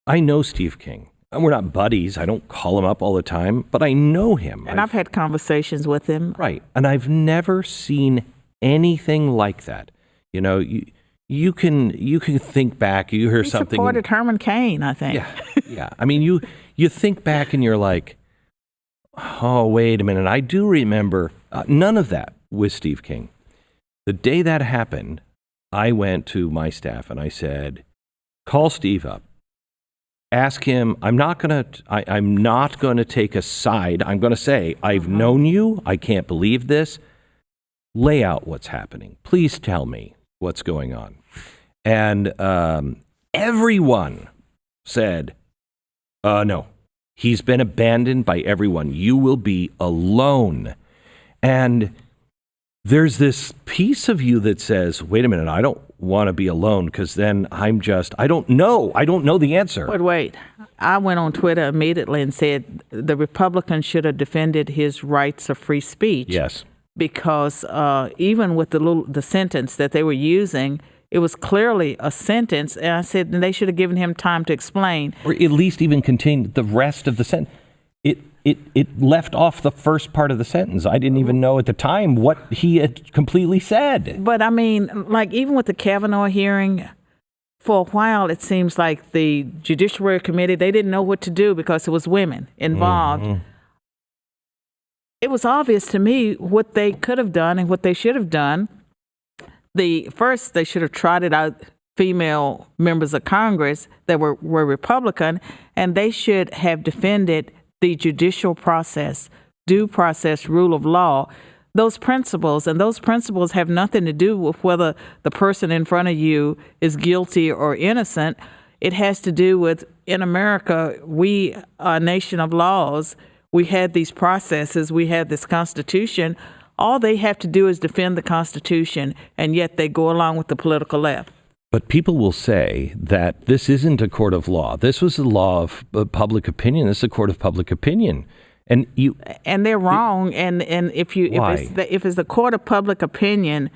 I know Steve King. And we're not buddies. I don't call him up all the time, but I know him. And I've had conversations with him. Right. And I've never seen anything like that. You can think back. You hear something. He supported Herman Cain, I think. Yeah. I mean, you think back and you're like, oh, wait a minute. I do remember none of that with Steve King. The day that happened, I went to my staff and I said, call Steve up. Ask him. I'm not going to take a side. I'm going to say, I've known you. I can't believe this. Lay out what's happening. Please tell me what's going on. And everyone said, no, he's been abandoned by everyone. You will be alone. And there's this piece of you that says, wait a minute, I don't want to be alone because then I don't know. I don't know the answer. But wait, I went on Twitter immediately and said the Republicans should have defended his rights of free speech. Yes. Because even with the sentence that they were using, it was clearly a sentence. And I said they should have given him time to explain. Or at least even continue the rest of the sentence. It left off the first part of the sentence. I didn't even know at the time what he had completely said. But I mean, like even with the Kavanaugh hearing, for a while it seems like the Judiciary Committee, they didn't know what to do because it was women involved. Mm-hmm. It was obvious to me what they could have done and what they should have done. First, they should have trotted out female members of Congress that were Republican, and they should have defended the judicial process, due process, rule of law, those principles. And those principles have nothing to do with whether the person in front of you is guilty or innocent. It has to do with, in America, we are a nation of laws. We had these processes. We had this Constitution. All they have to do is defend the Constitution, and yet they go along with the political left. But people will say that this isn't a court of law. This was a law of public opinion. This is a court of public opinion. And they're wrong. And if it's the court of public opinion,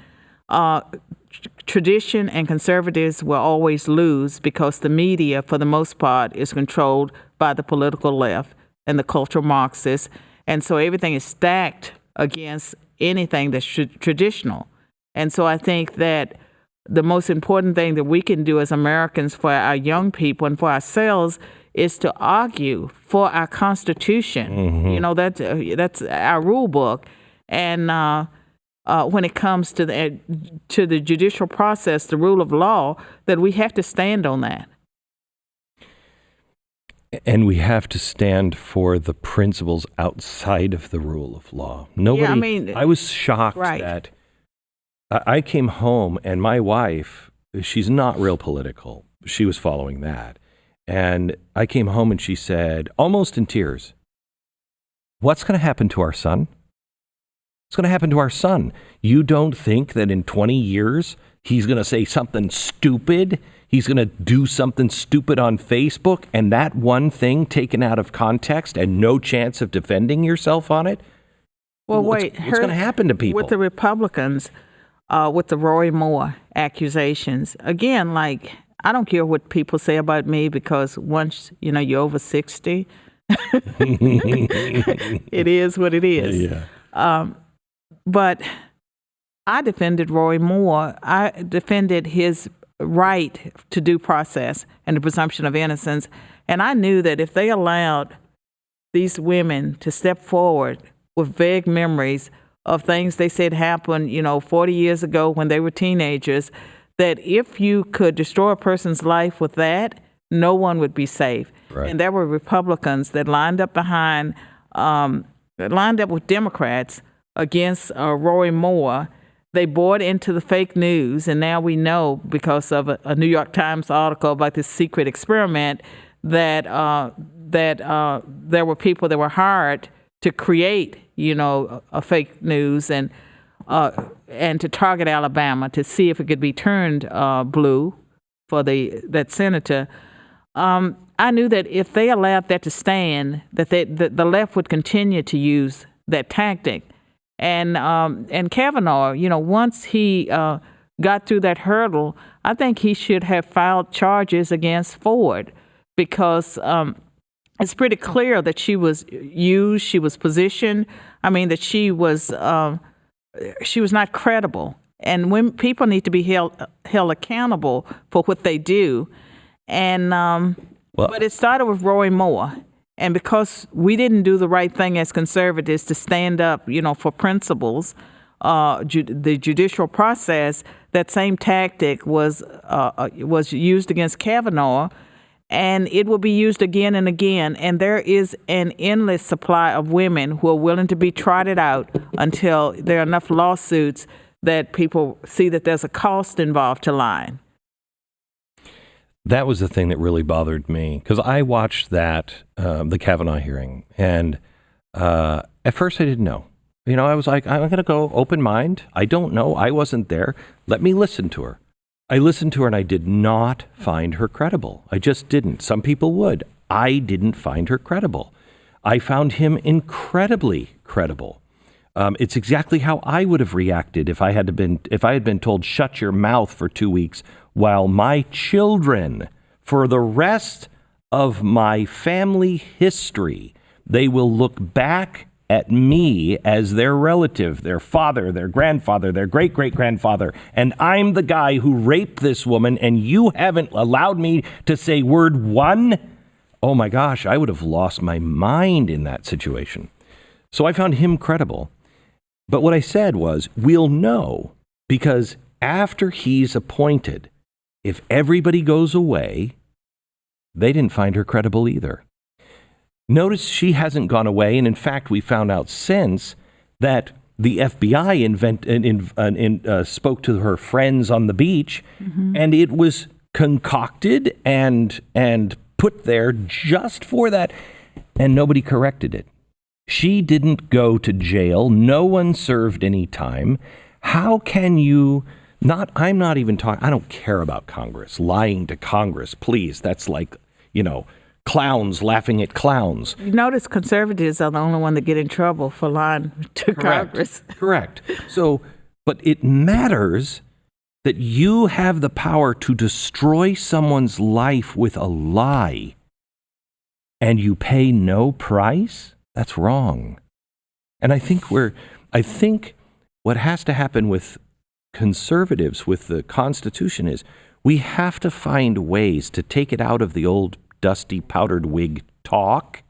tradition and conservatives will always lose because the media, for the most part, is controlled by the political left and the cultural Marxists. And so everything is stacked against anything that's traditional. And so I think that the most important thing that we can do as Americans for our young people and for ourselves is to argue for our Constitution. Mm-hmm. You know, that's our rule book. And when it comes to the judicial process, the rule of law, that we have to stand on that. And we have to stand for the principles outside of the rule of law. I was shocked that I came home and my wife, she's not real political. She was following that. And I came home and she said, almost in tears, what's going to happen to our son? What's going to happen to our son? You don't think that in 20 years he's going to say something stupid? He's going to do something stupid on Facebook, and that one thing taken out of context and no chance of defending yourself on it? Well, what's going to happen to people? With the Republicans, with the Roy Moore accusations, again, like, I don't care what people say about me because once, you're over 60, it is what it is. Yeah. But I defended Roy Moore. I defended his right to due process and the presumption of innocence. And I knew that if they allowed these women to step forward with vague memories of things they said happened, 40 years ago when they were teenagers, that if you could destroy a person's life with that, no one would be safe. Right. And there were Republicans that lined up with Democrats against Roy Moore. They bought into the fake news, and now we know because of a New York Times article about this secret experiment that there were people that were hired to create, a fake news and to target Alabama to see if it could be turned blue for that senator. I knew that if they allowed that to stand, that the left would continue to use that tactic. And Kavanaugh, once he got through that hurdle, I think he should have filed charges against Ford because it's pretty clear that she was used, she was positioned. I mean, that she was not credible. And when people need to be held accountable for what they do. And but it started with Roy Moore. And because we didn't do the right thing as conservatives to stand up, for principles, the judicial process, that same tactic was used against Kavanaugh, and it will be used again and again. And there is an endless supply of women who are willing to be trotted out until there are enough lawsuits that people see that there's a cost involved to lying. That was the thing that really bothered me because I watched the Kavanaugh hearing, and at first I didn't know. I was like, I'm going to go open mind. I don't know. I wasn't there. Let me listen to her. I listened to her and I did not find her credible. I just didn't. Some people would. I didn't find her credible. I found him incredibly credible. It's exactly how I would have reacted if I had been told, shut your mouth for 2 weeks while my children, for the rest of my family history, they will look back at me as their relative, their father, their grandfather, their great-great-grandfather, and I'm the guy who raped this woman, and you haven't allowed me to say word one? Oh my gosh, I would have lost my mind in that situation. So I found him credible. But what I said was, we'll know, because after he's appointed, if everybody goes away, they didn't find her credible either. Notice she hasn't gone away, and in fact, we found out since that the FBI spoke to her friends on the beach, and it was concocted and put there just for that, and nobody corrected it. She didn't go to jail. No one served any time. How can you not? I'm not even talking. I don't care about Congress lying to Congress. Please, that's like clowns laughing at clowns. You notice conservatives are the only one that get in trouble for lying to Congress. Correct. So, but it matters that you have the power to destroy someone's life with a lie, and you pay no price. That's wrong. And I think what has to happen with conservatives, with the Constitution, is we have to find ways to take it out of the old dusty powdered wig talk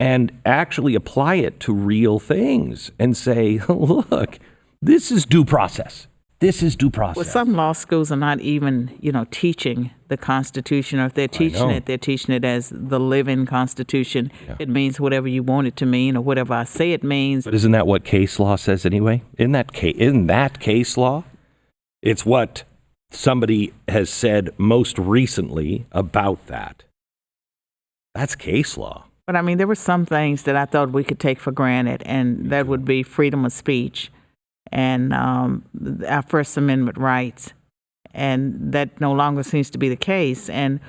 and actually apply it to real things and say, look, this is due process. This is due process. Well, some law schools are not even, teaching the Constitution, or if they're teaching it, they're teaching it as the living Constitution. Yeah. It means whatever you want it to mean, or whatever I say it means. But isn't that what case law says anyway? In that case law, it's what somebody has said most recently about that. That's case law. But I mean, there were some things that I thought we could take for granted, and that would be freedom of speech and our First Amendment rights. And that no longer seems to be the case. And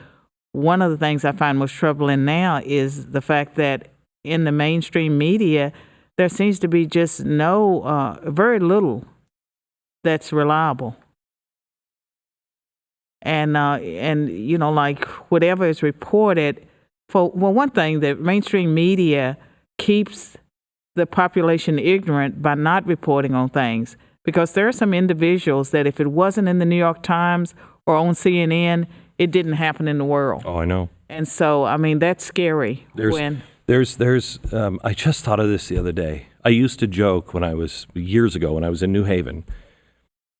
one of the things I find most troubling now is the fact that in the mainstream media, there seems to be just very little that's reliable. And like whatever is reported, one thing, the mainstream media keeps the population ignorant by not reporting on things, because there are some individuals that if it wasn't in the New York Times or on CNN, it didn't happen in the world. Oh, I know. And so, I mean, that's scary. I just thought of this the other day. I used to joke years ago when I was in New Haven.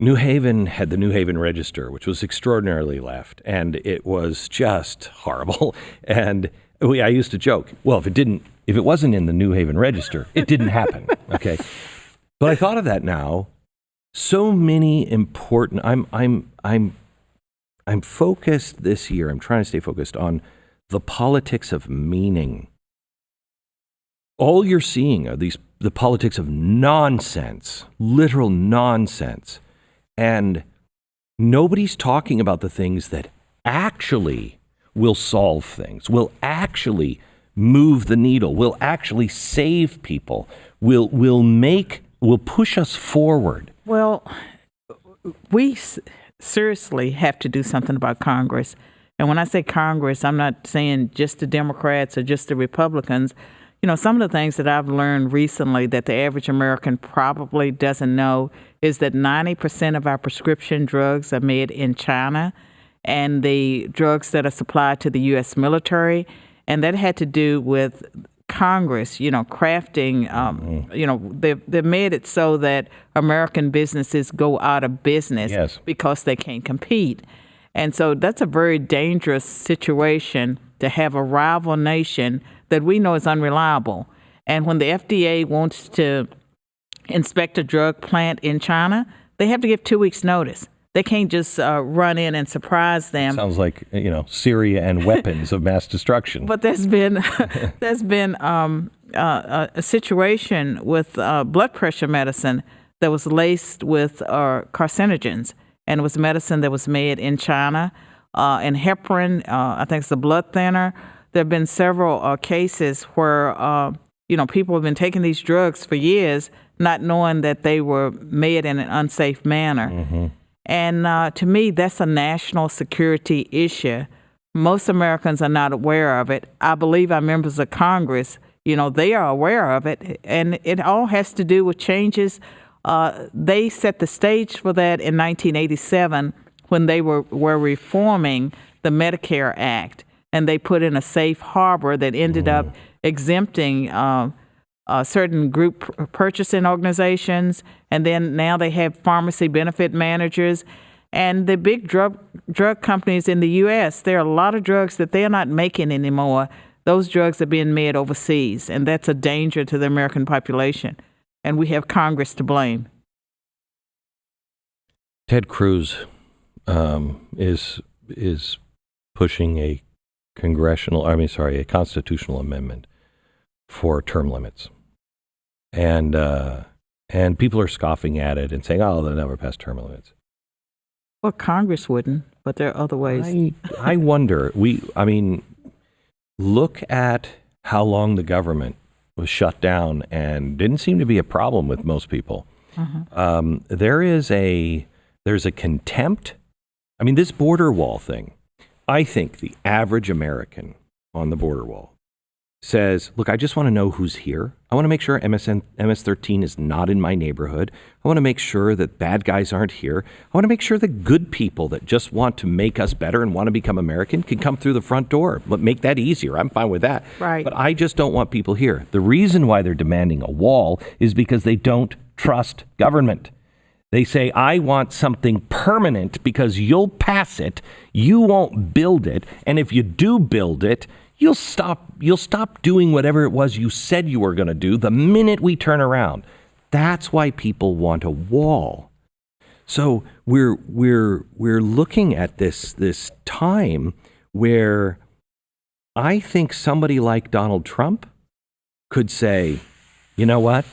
New Haven had the New Haven Register, which was extraordinarily left, and it was just horrible. And I used to joke, well, if it wasn't in the New Haven Register, it didn't happen. Okay. But I thought of that now. So many important, I'm focused this year. I'm trying to stay focused on the politics of meaning. All you're seeing are the politics of nonsense, literal nonsense. And nobody's talking about the things that actually will solve things, will actually move the needle, will actually save people, will push us forward. Well, we seriously have to do something about Congress. And when I say Congress, I'm not saying just the Democrats or just the Republicans. Some of the things that I've learned recently that the average American probably doesn't know is that 90% of our prescription drugs are made in China, and the drugs that are supplied to the U.S. military. And that had to do with Congress, crafting, they've made it so that American businesses go out of business because they can't compete. And so that's a very dangerous situation to have a rival nation that we know is unreliable. And when the FDA wants to inspect a drug plant in China, they have to give 2 weeks notice. They can't just run in and surprise them. Sounds like, Syria and weapons of mass destruction. But there's been a situation with blood pressure medicine that was laced with carcinogens, and it was medicine that was made in China. And heparin, I think it's a blood thinner. There have been several cases where people have been taking these drugs for years, not knowing that they were made in an unsafe manner. Mm-hmm. And to me, that's a national security issue. Most Americans are not aware of it. I believe our members of Congress, they are aware of it. And it all has to do with changes. They set the stage for that in 1987 when they were reforming the Medicare Act. And they put in a safe harbor that ended up exempting certain group purchasing organizations. And then now they have pharmacy benefit managers. And the big drug companies in the U.S., there are a lot of drugs that they're not making anymore. Those drugs are being made overseas, and that's a danger to the American population. And we have Congress to blame. Ted Cruz is pushing a constitutional amendment for term limits, and people are scoffing at it and saying, "Oh, they'll never pass term limits." Well, Congress wouldn't, but there are other ways. I wonder. Look at how long the government was shut down and didn't seem to be a problem with most people. Uh-huh. There's a contempt. This border wall thing. I think the average American on the border wall says, look, I just want to know who's here. I want to make sure MS-13 is not in my neighborhood. I want to make sure that bad guys aren't here. I want to make sure that good people that just want to make us better and want to become American can come through the front door. But make that easier. I'm fine with that. Right. But I just don't want people here. The reason why they're demanding a wall is because they don't trust government. They say, I want something permanent because you'll pass it, you won't build it, and if you do build it, you'll stop doing whatever it was you said you were going to do the minute we turn around. That's why people want a wall. So we're looking at this time where I think somebody like Donald Trump could say, you know what?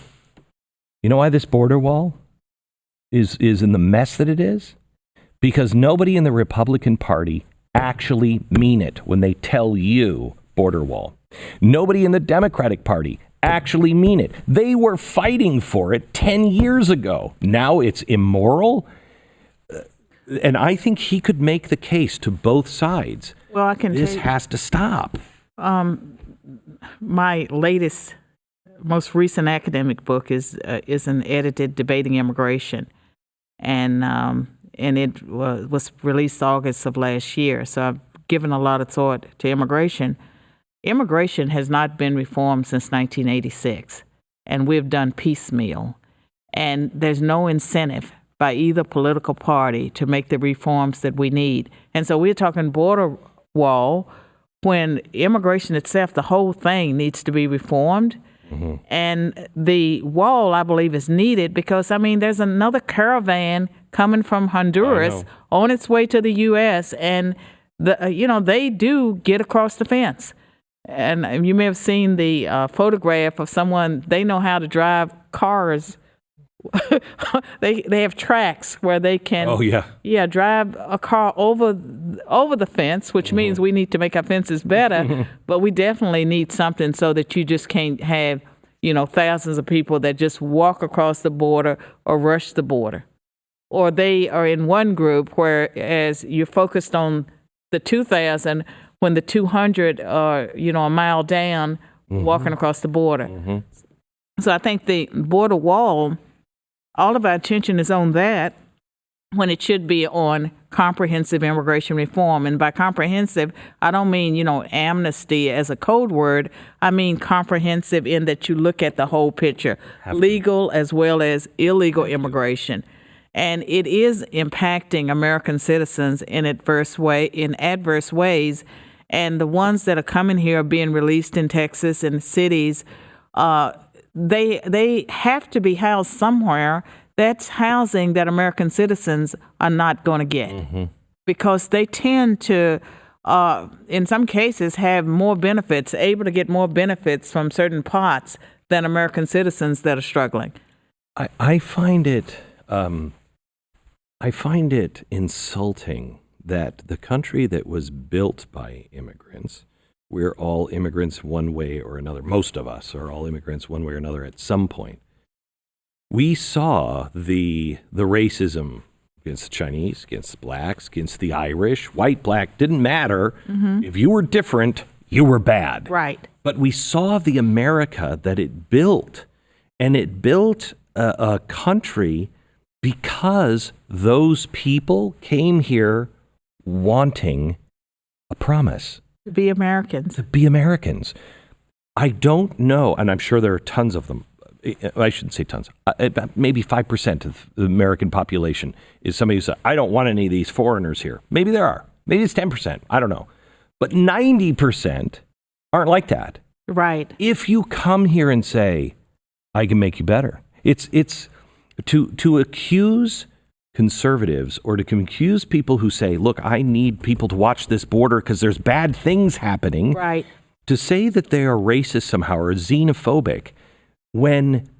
You know why this border wall is in the mess that it is? Because nobody in the Republican Party actually mean it when they tell you border wall. Nobody in the Democratic Party actually mean it. They were fighting for it 10 years ago. Now it's immoral. And I think he could make the case to both sides. Well, I can this tell you, has to stop. My most recent academic book is an edited Debating Immigration. And it was released August of last year. So I've given a lot of thought to immigration. Immigration has not been reformed since 1986, and we've done piecemeal. And there's no incentive by either political party to make the reforms that we need. And so we're talking border wall when immigration itself, the whole thing needs to be reformed. Mm-hmm. And the wall, I believe, is needed because, there's another caravan coming from Honduras on its way to the U.S. And, they do get across the fence. And you may have seen the photograph of someone, they know how to drive cars. They have tracks where they can drive a car over the fence, which means we need to make our fences better. But we definitely need something so that you just can't have thousands of people that just walk across the border or rush the border, or they are in one group, whereas you're focused on the 2,000 when the 200 are a mile down walking across the border. Mm-hmm. So I think the border wall, all of our attention is on that when it should be on comprehensive immigration reform. And by comprehensive, I don't mean, amnesty as a code word. I mean comprehensive in that you look at the whole picture, legal as well as illegal immigration. And it is impacting American citizens in adverse ways. And the ones that are coming here are being released in Texas and cities. They have to be housed somewhere. That's housing that American citizens are not going to get because they tend to in some cases, have more benefits, able to get more benefits from certain parts than American citizens that are struggling. I find it insulting that the country that was built by immigrants, we're all immigrants one way or another. Most of us are all immigrants one way or another at some point. We saw the racism against the Chinese, against the blacks, against the Irish, white, black, didn't matter. If you were different, you were bad. Right. But we saw the America that it built, and it built a country because those people came here wanting a promise. To be Americans. To be Americans. I don't know, and I'm sure there are tons of them. I shouldn't say tons. Maybe 5% of the American population is somebody who says, I don't want any of these foreigners here. Maybe there are. Maybe it's 10%. I don't know. But 90% aren't like that. Right. If you come here and say, I can make you better. It's to accuse conservatives or to accuse people who say, look, I need people to watch this border because there's bad things happening. Right. To say that they are racist somehow or xenophobic when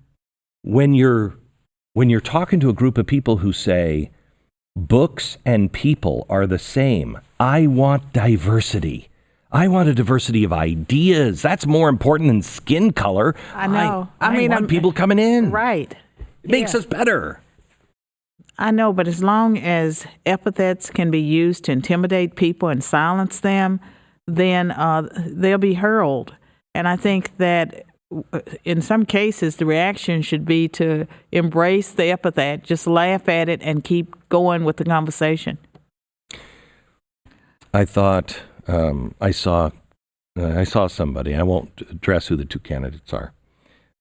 you're talking to a group of people who say books and people are the same. I want diversity. I want a diversity of ideas. That's more important than skin color. I know. I want people coming in. Right. It makes us better. I know, but as long as epithets can be used to intimidate people and silence them, then they'll be hurled. And I think that in some cases, the reaction should be to embrace the epithet, just laugh at it, and keep going with the conversation. I thought I saw somebody. I won't address who the two candidates are,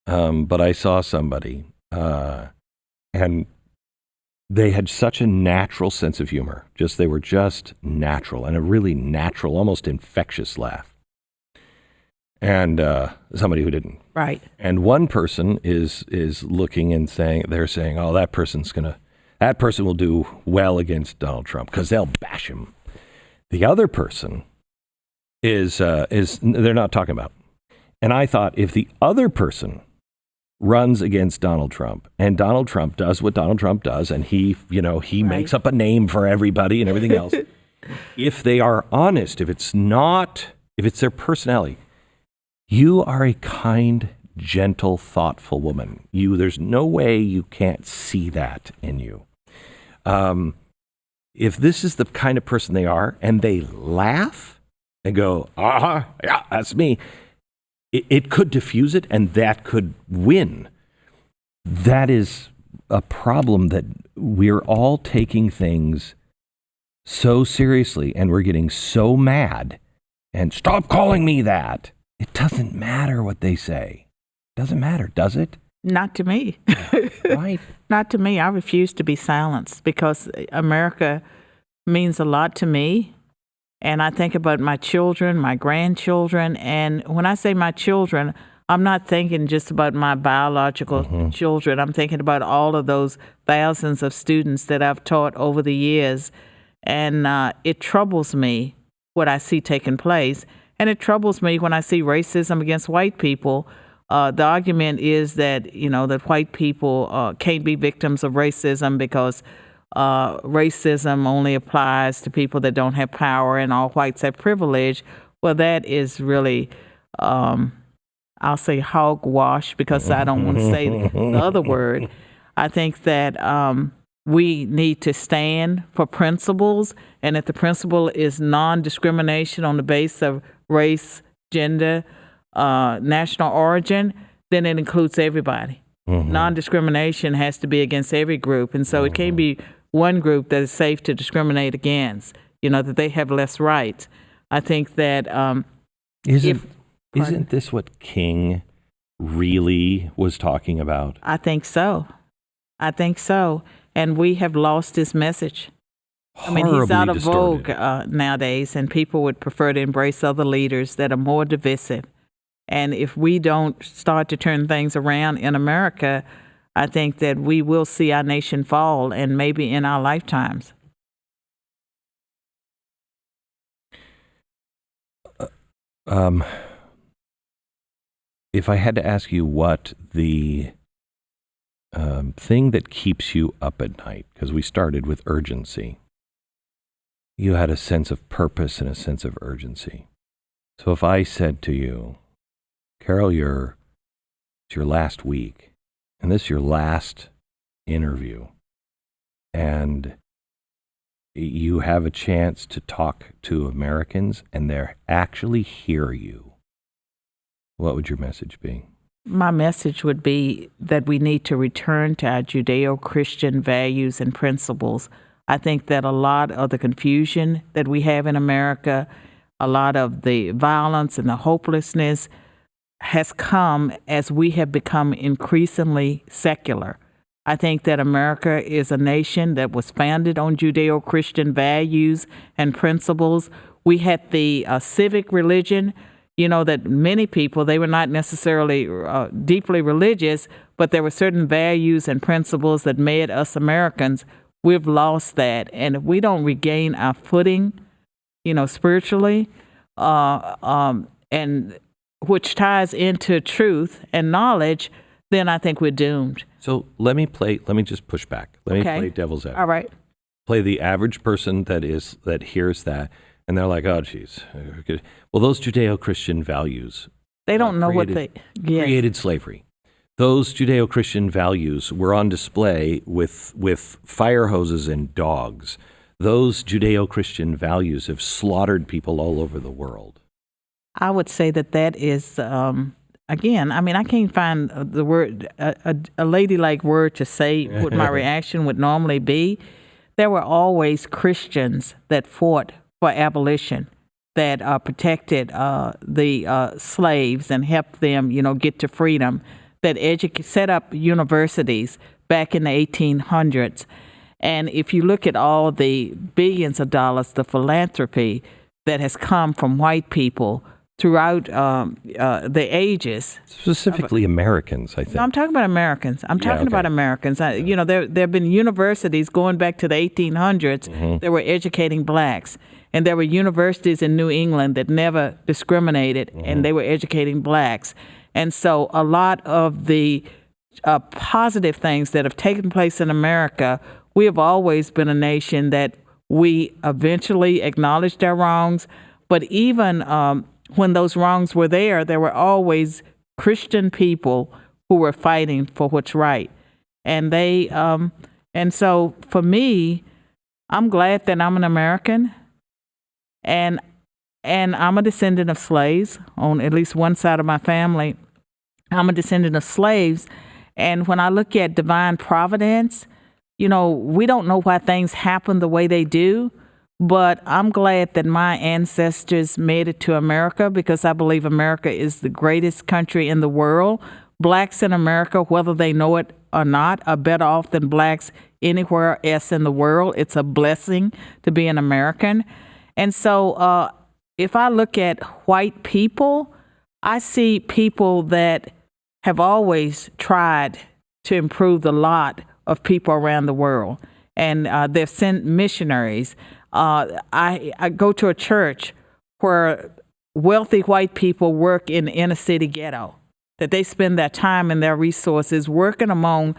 but I saw somebody, and they had such a natural sense of humor. They were just natural, and a really natural, almost infectious laugh. And somebody who didn't. Right. And one person is looking and they're saying, oh, that person will do well against Donald Trump because they'll bash him. The other person is they're not talking about. And I thought, if the other person runs against Donald Trump and Donald Trump does what Donald Trump does, and he makes up a name for everybody and everything else, if they are honest, if it's their personality, you are a kind, gentle, thoughtful woman. There's no way you can't see that in you. If this is the kind of person they are, and they laugh and go, yeah, that's me, it could diffuse it, and that could win. That is a problem, that we're all taking things so seriously, and we're getting so mad. And stop calling me that. It doesn't matter what they say. Doesn't matter, does it? Not to me. Right. Not to me. I refuse to be silenced because America means a lot to me. And I think about my children, my grandchildren. And when I say my children, I'm not thinking just about my biological children. I'm thinking about all of those thousands of students that I've taught over the years. And it troubles me what I see taking place. And it troubles me when I see racism against white people. The argument is that, that white people can't be victims of racism because racism only applies to people that don't have power and all whites have privilege. Well, that is really, I'll say hogwash because I don't want to say the other word. I think that we need to stand for principles, and if the principle is non-discrimination on the basis of race, gender, national origin, then it includes everybody. Non-discrimination has to be against every group, and so it can't be one group that is safe to discriminate against, that they have less rights. I think that isn't this what King really was talking about? I think so. And we have lost his message. He's out of vogue nowadays, and people would prefer to embrace other leaders that are more divisive. And if we don't start to turn things around in America, I think that we will see our nation fall, and maybe in our lifetimes. If I had to ask you what the thing that keeps you up at night, because we started with urgency, you had a sense of purpose and a sense of urgency. So if I said to you, Carol, it's your last week, and this is your last interview, and you have a chance to talk to Americans, and they actually hear you, what would your message be? My message would be that we need to return to our Judeo-Christian values and principles. I think that a lot of the confusion that we have in America, a lot of the violence and the hopelessness has come as we have become increasingly secular. I think that America is a nation that was founded on Judeo-Christian values and principles. We had the civic religion, that many people, they were not necessarily deeply religious, but there were certain values and principles that made us Americans. We've lost that. And if we don't regain our footing, spiritually, and which ties into truth and knowledge, then I think we're doomed. So let me just push back. Let me play devil's advocate. All right. Play the average person that hears that, and they're like, oh, geez. Well, those Judeo-Christian values. They don't know created slavery. Those Judeo-Christian values were on display with fire hoses and dogs. Those Judeo-Christian values have slaughtered people all over the world. I would say that is, again, I can't find the word, a ladylike word to say what my reaction would normally be. There were always Christians that fought for abolition, that protected the slaves and helped them, get to freedom, that set up universities back in the 1800s. And if you look at all the billions of dollars, the philanthropy that has come from white people throughout the ages. Specifically Americans, I think. No, I'm talking about Americans. About Americans. There have been universities going back to the 1800s that were educating blacks. And there were universities in New England that never discriminated, and they were educating blacks. And so a lot of the positive things that have taken place in America, we have always been a nation that we eventually acknowledged our wrongs. But even when those wrongs were there were always Christian people who were fighting for what's right. And and so for me, I'm glad that I'm an American, and I'm a descendant of slaves on at least one side of my family. I'm a descendant of slaves. And when I look at divine providence, we don't know why things happen the way they do. But I'm glad that my ancestors made it to America, because I believe America is the greatest country in the world. Blacks in America, whether they know it or not, are better off than blacks anywhere else in the world. It's a blessing to be an American. And so if I look at white people, I see people that have always tried to improve the lot of people around the world. And they've sent missionaries. I go to a church where wealthy white people work in the inner city ghetto, that they spend their time and their resources working among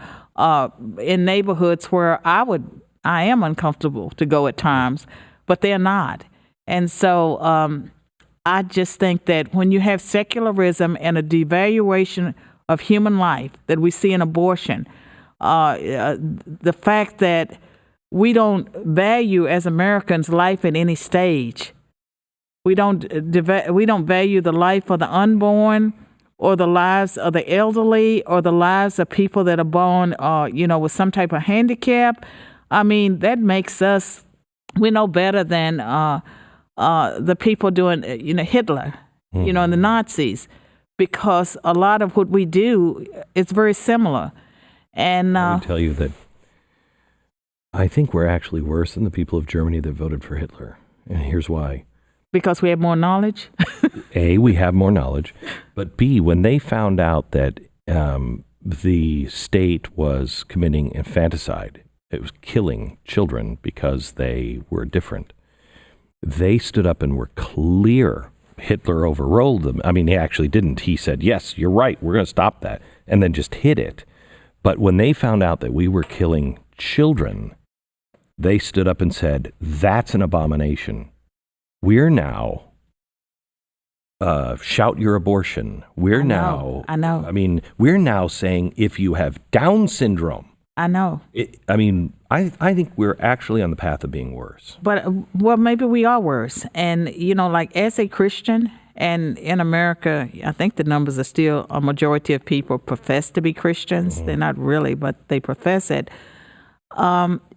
in neighborhoods where I am uncomfortable to go at times, but they're not. And so I just think that when you have secularism and a devaluation of human life that we see in abortion, the fact that we don't value as Americans life at any stage. We don't value the life of the unborn, or the lives of the elderly, or the lives of people that are born, with some type of handicap. That makes us. We know better than the people doing, Hitler, and the Nazis, because a lot of what we do is very similar. And let me tell you that I think we're actually worse than the people of Germany that voted for Hitler. And here's why. Because we have more knowledge? A, we have more knowledge. But B, when they found out that the state was committing infanticide, it was killing children because they were different, they stood up and were clear Hitler overruled them. I mean, he actually didn't. He said, yes, you're right, we're going to stop that, and then just hid it. But when they found out that we were killing children, they stood up and said, that's an abomination. We're now, shout your abortion. We're now, I know. I mean, we're now saying if you have Down syndrome. I know. I think we're actually on the path of being worse. But, well, maybe we are worse. And, like as a Christian, and in America, I think the numbers are still a majority of people profess to be Christians. They're not really, but they profess it.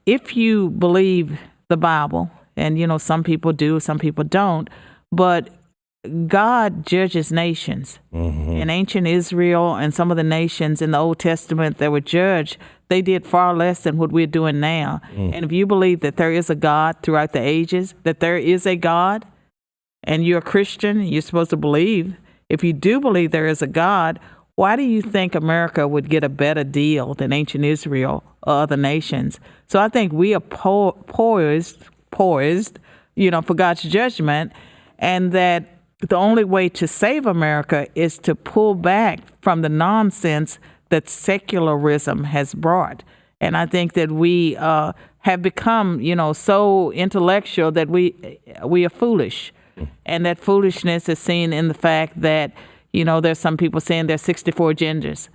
If you believe the Bible, and, some people do, some people don't, but God judges nations. In ancient Israel and some of the nations in the Old Testament that were judged, they did far less than what we're doing now. And if you believe that there is a God throughout the ages, that there is a God, and you're a Christian, you're supposed to believe. If you do believe there is a God, why do you think America would get a better deal than ancient Israel or other nations? So I think we are poised, for God's judgment, and that the only way to save America is to pull back from the nonsense that secularism has brought. And I think that we have become, so intellectual that we are foolish. And that foolishness is seen in the fact that, there's some people saying there's 64 genders,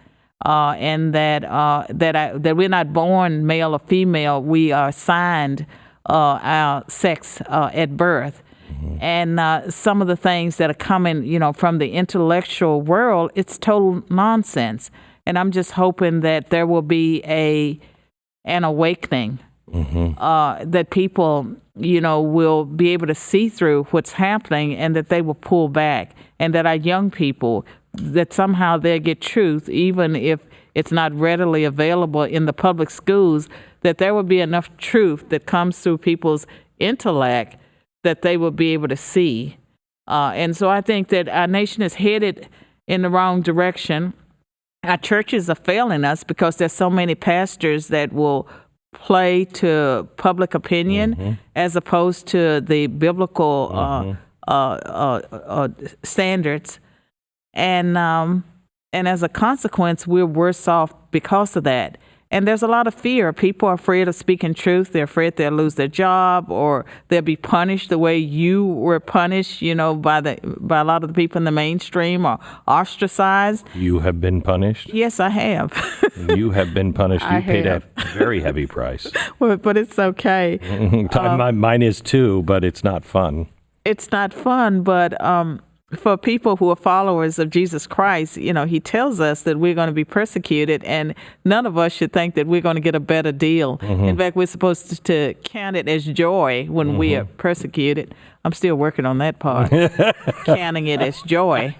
and that we're not born male or female. We are assigned our sex at birth. And some of the things that are coming, from the intellectual world, it's total nonsense. And I'm just hoping that there will be an awakening, that people, will be able to see through what's happening, and that they will pull back, and that our young people, that somehow they'll get truth, even if it's not readily available in the public schools, that there will be enough truth that comes through people's intellect that they will be able to see. And so I think that our nation is headed in the wrong direction. Our churches are failing us because there's so many pastors that will play to public opinion as opposed to the biblical standards. And as a consequence, we're worse off because of that. And there's a lot of fear. People are afraid of speaking truth. They're afraid they'll lose their job, or they'll be punished the way you were punished, by a lot of the people in the mainstream, or ostracized. You have been punished? Yes, I have. You have been punished. You paid a very heavy price. But it's okay. Mine is too, but it's not fun. It's not fun, but for people who are followers of Jesus Christ, he tells us that we're going to be persecuted, and none of us should think that we're going to get a better deal. In fact, we're supposed to count it as joy when we are persecuted. I'm still working on that part, counting it as joy.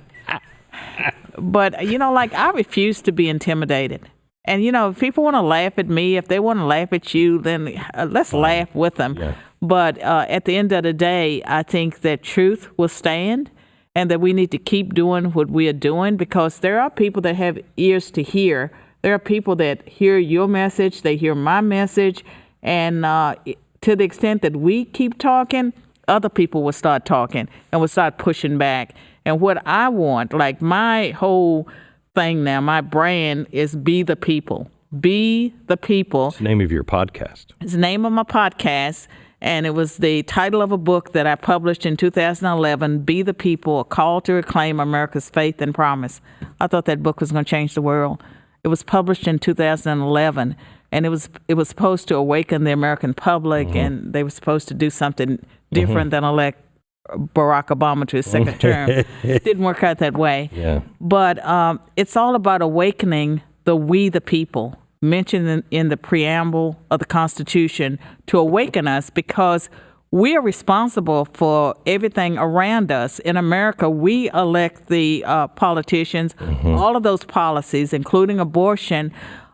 But, I refuse to be intimidated. And, if people want to laugh at me, if they want to laugh at you, then let's laugh with them. Yeah. But at the end of the day, I think that truth will stand, and that we need to keep doing what we are doing, because there are people that have ears to hear. There are people that hear your message, they hear my message, and to the extent that we keep talking, other people will start talking and will start pushing back. And what I want, like my whole thing now, my brand is Be the People. Be the People. It's the name of your podcast. It's the name of my podcast. And it was the title of a book that I published in 2011, Be the People, A Call to Reclaim America's Faith and Promise. I thought that book was going to change the world. It was published in 2011, and it was supposed to awaken the American public, and they were supposed to do something different than elect Barack Obama to his second term. It didn't work out that way. Yeah. But it's all about awakening the we the people, mentioned in the preamble of the Constitution, to awaken us, because we are responsible for everything around us. In America, we elect the politicians. All of those policies, including abortion,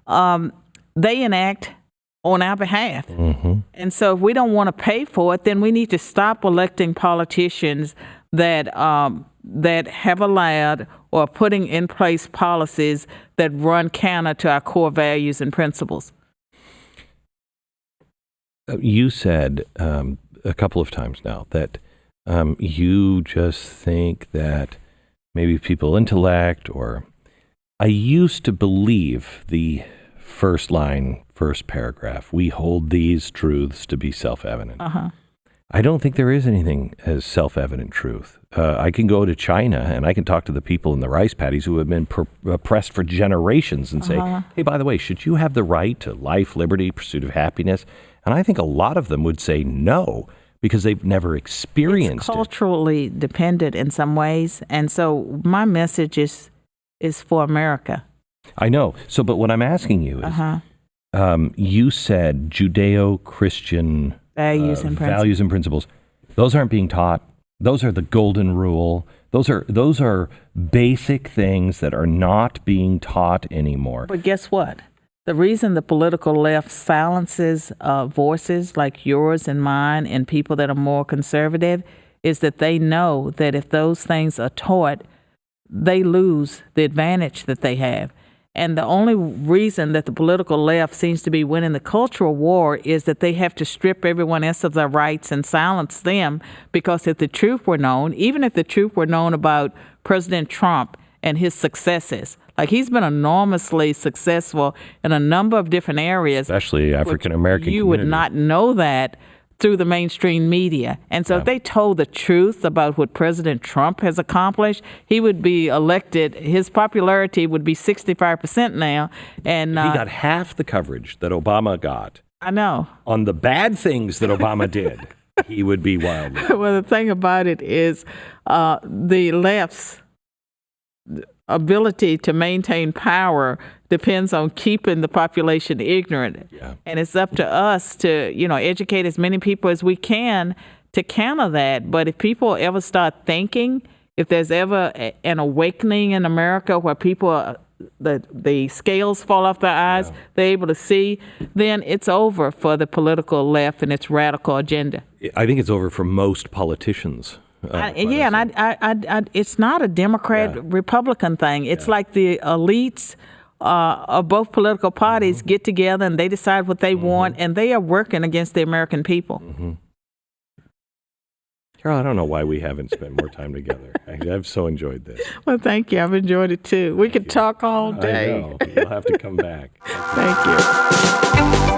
they enact on our behalf. And so if we don't want to pay for it, then we need to stop electing politicians that have allowed or putting in place policies that run counter to our core values and principles. You said a couple of times now that You just think that maybe people intellect, or I used to believe the first line, first paragraph, we hold these truths to be self-evident. I don't think there is anything as self-evident truth. I can go to China and I can talk to the people in the rice paddies who have been oppressed for generations and say, hey, by the way, should you have the right to life, liberty, pursuit of happiness? And I think a lot of them would say no, because they've never experienced It's culturally dependent in some ways. And so my message is for America. I know. So, but what I'm asking you is, you said Judeo-Christian Values and principles. Those aren't being taught. Those are the golden rule. Those are basic things that are not being taught anymore. But guess what? The reason the political left silences voices like yours and mine and people that are more conservative is that they know that if those things are taught, they lose the advantage that they have. And the only reason that the political left seems to be winning the cultural war is that they have to strip everyone else of their rights and silence them, because if the truth were known, even if the truth were known about President Trump and his successes, like he's been enormously successful in a number of different areas. Especially African-American You would not know that through the mainstream media. And so if they told the truth about what President Trump has accomplished, he would be elected. His popularity would be 65% now. And he got half the coverage that Obama got. I know. On the bad things that Obama did, he would be wildly. Well, the thing about it is the left's ability to maintain power depends on keeping the population ignorant. Yeah. And it's up to us to, educate as many people as we can to counter that. But if people ever start thinking, if there's ever an awakening in America where people, the scales fall off their eyes, they're able to see, then it's over for the political left and its radical agenda. I think it's over for most politicians. It's not a Democrat-Republican thing. It's like the elites of both political parties get together and they decide what they want, and they are working against the American people. Carol, I don't know why we haven't spent more time together. I've so enjoyed this. Well, thank you. I've enjoyed it too. We could talk all day. I know. You'll have to come back. Thank you.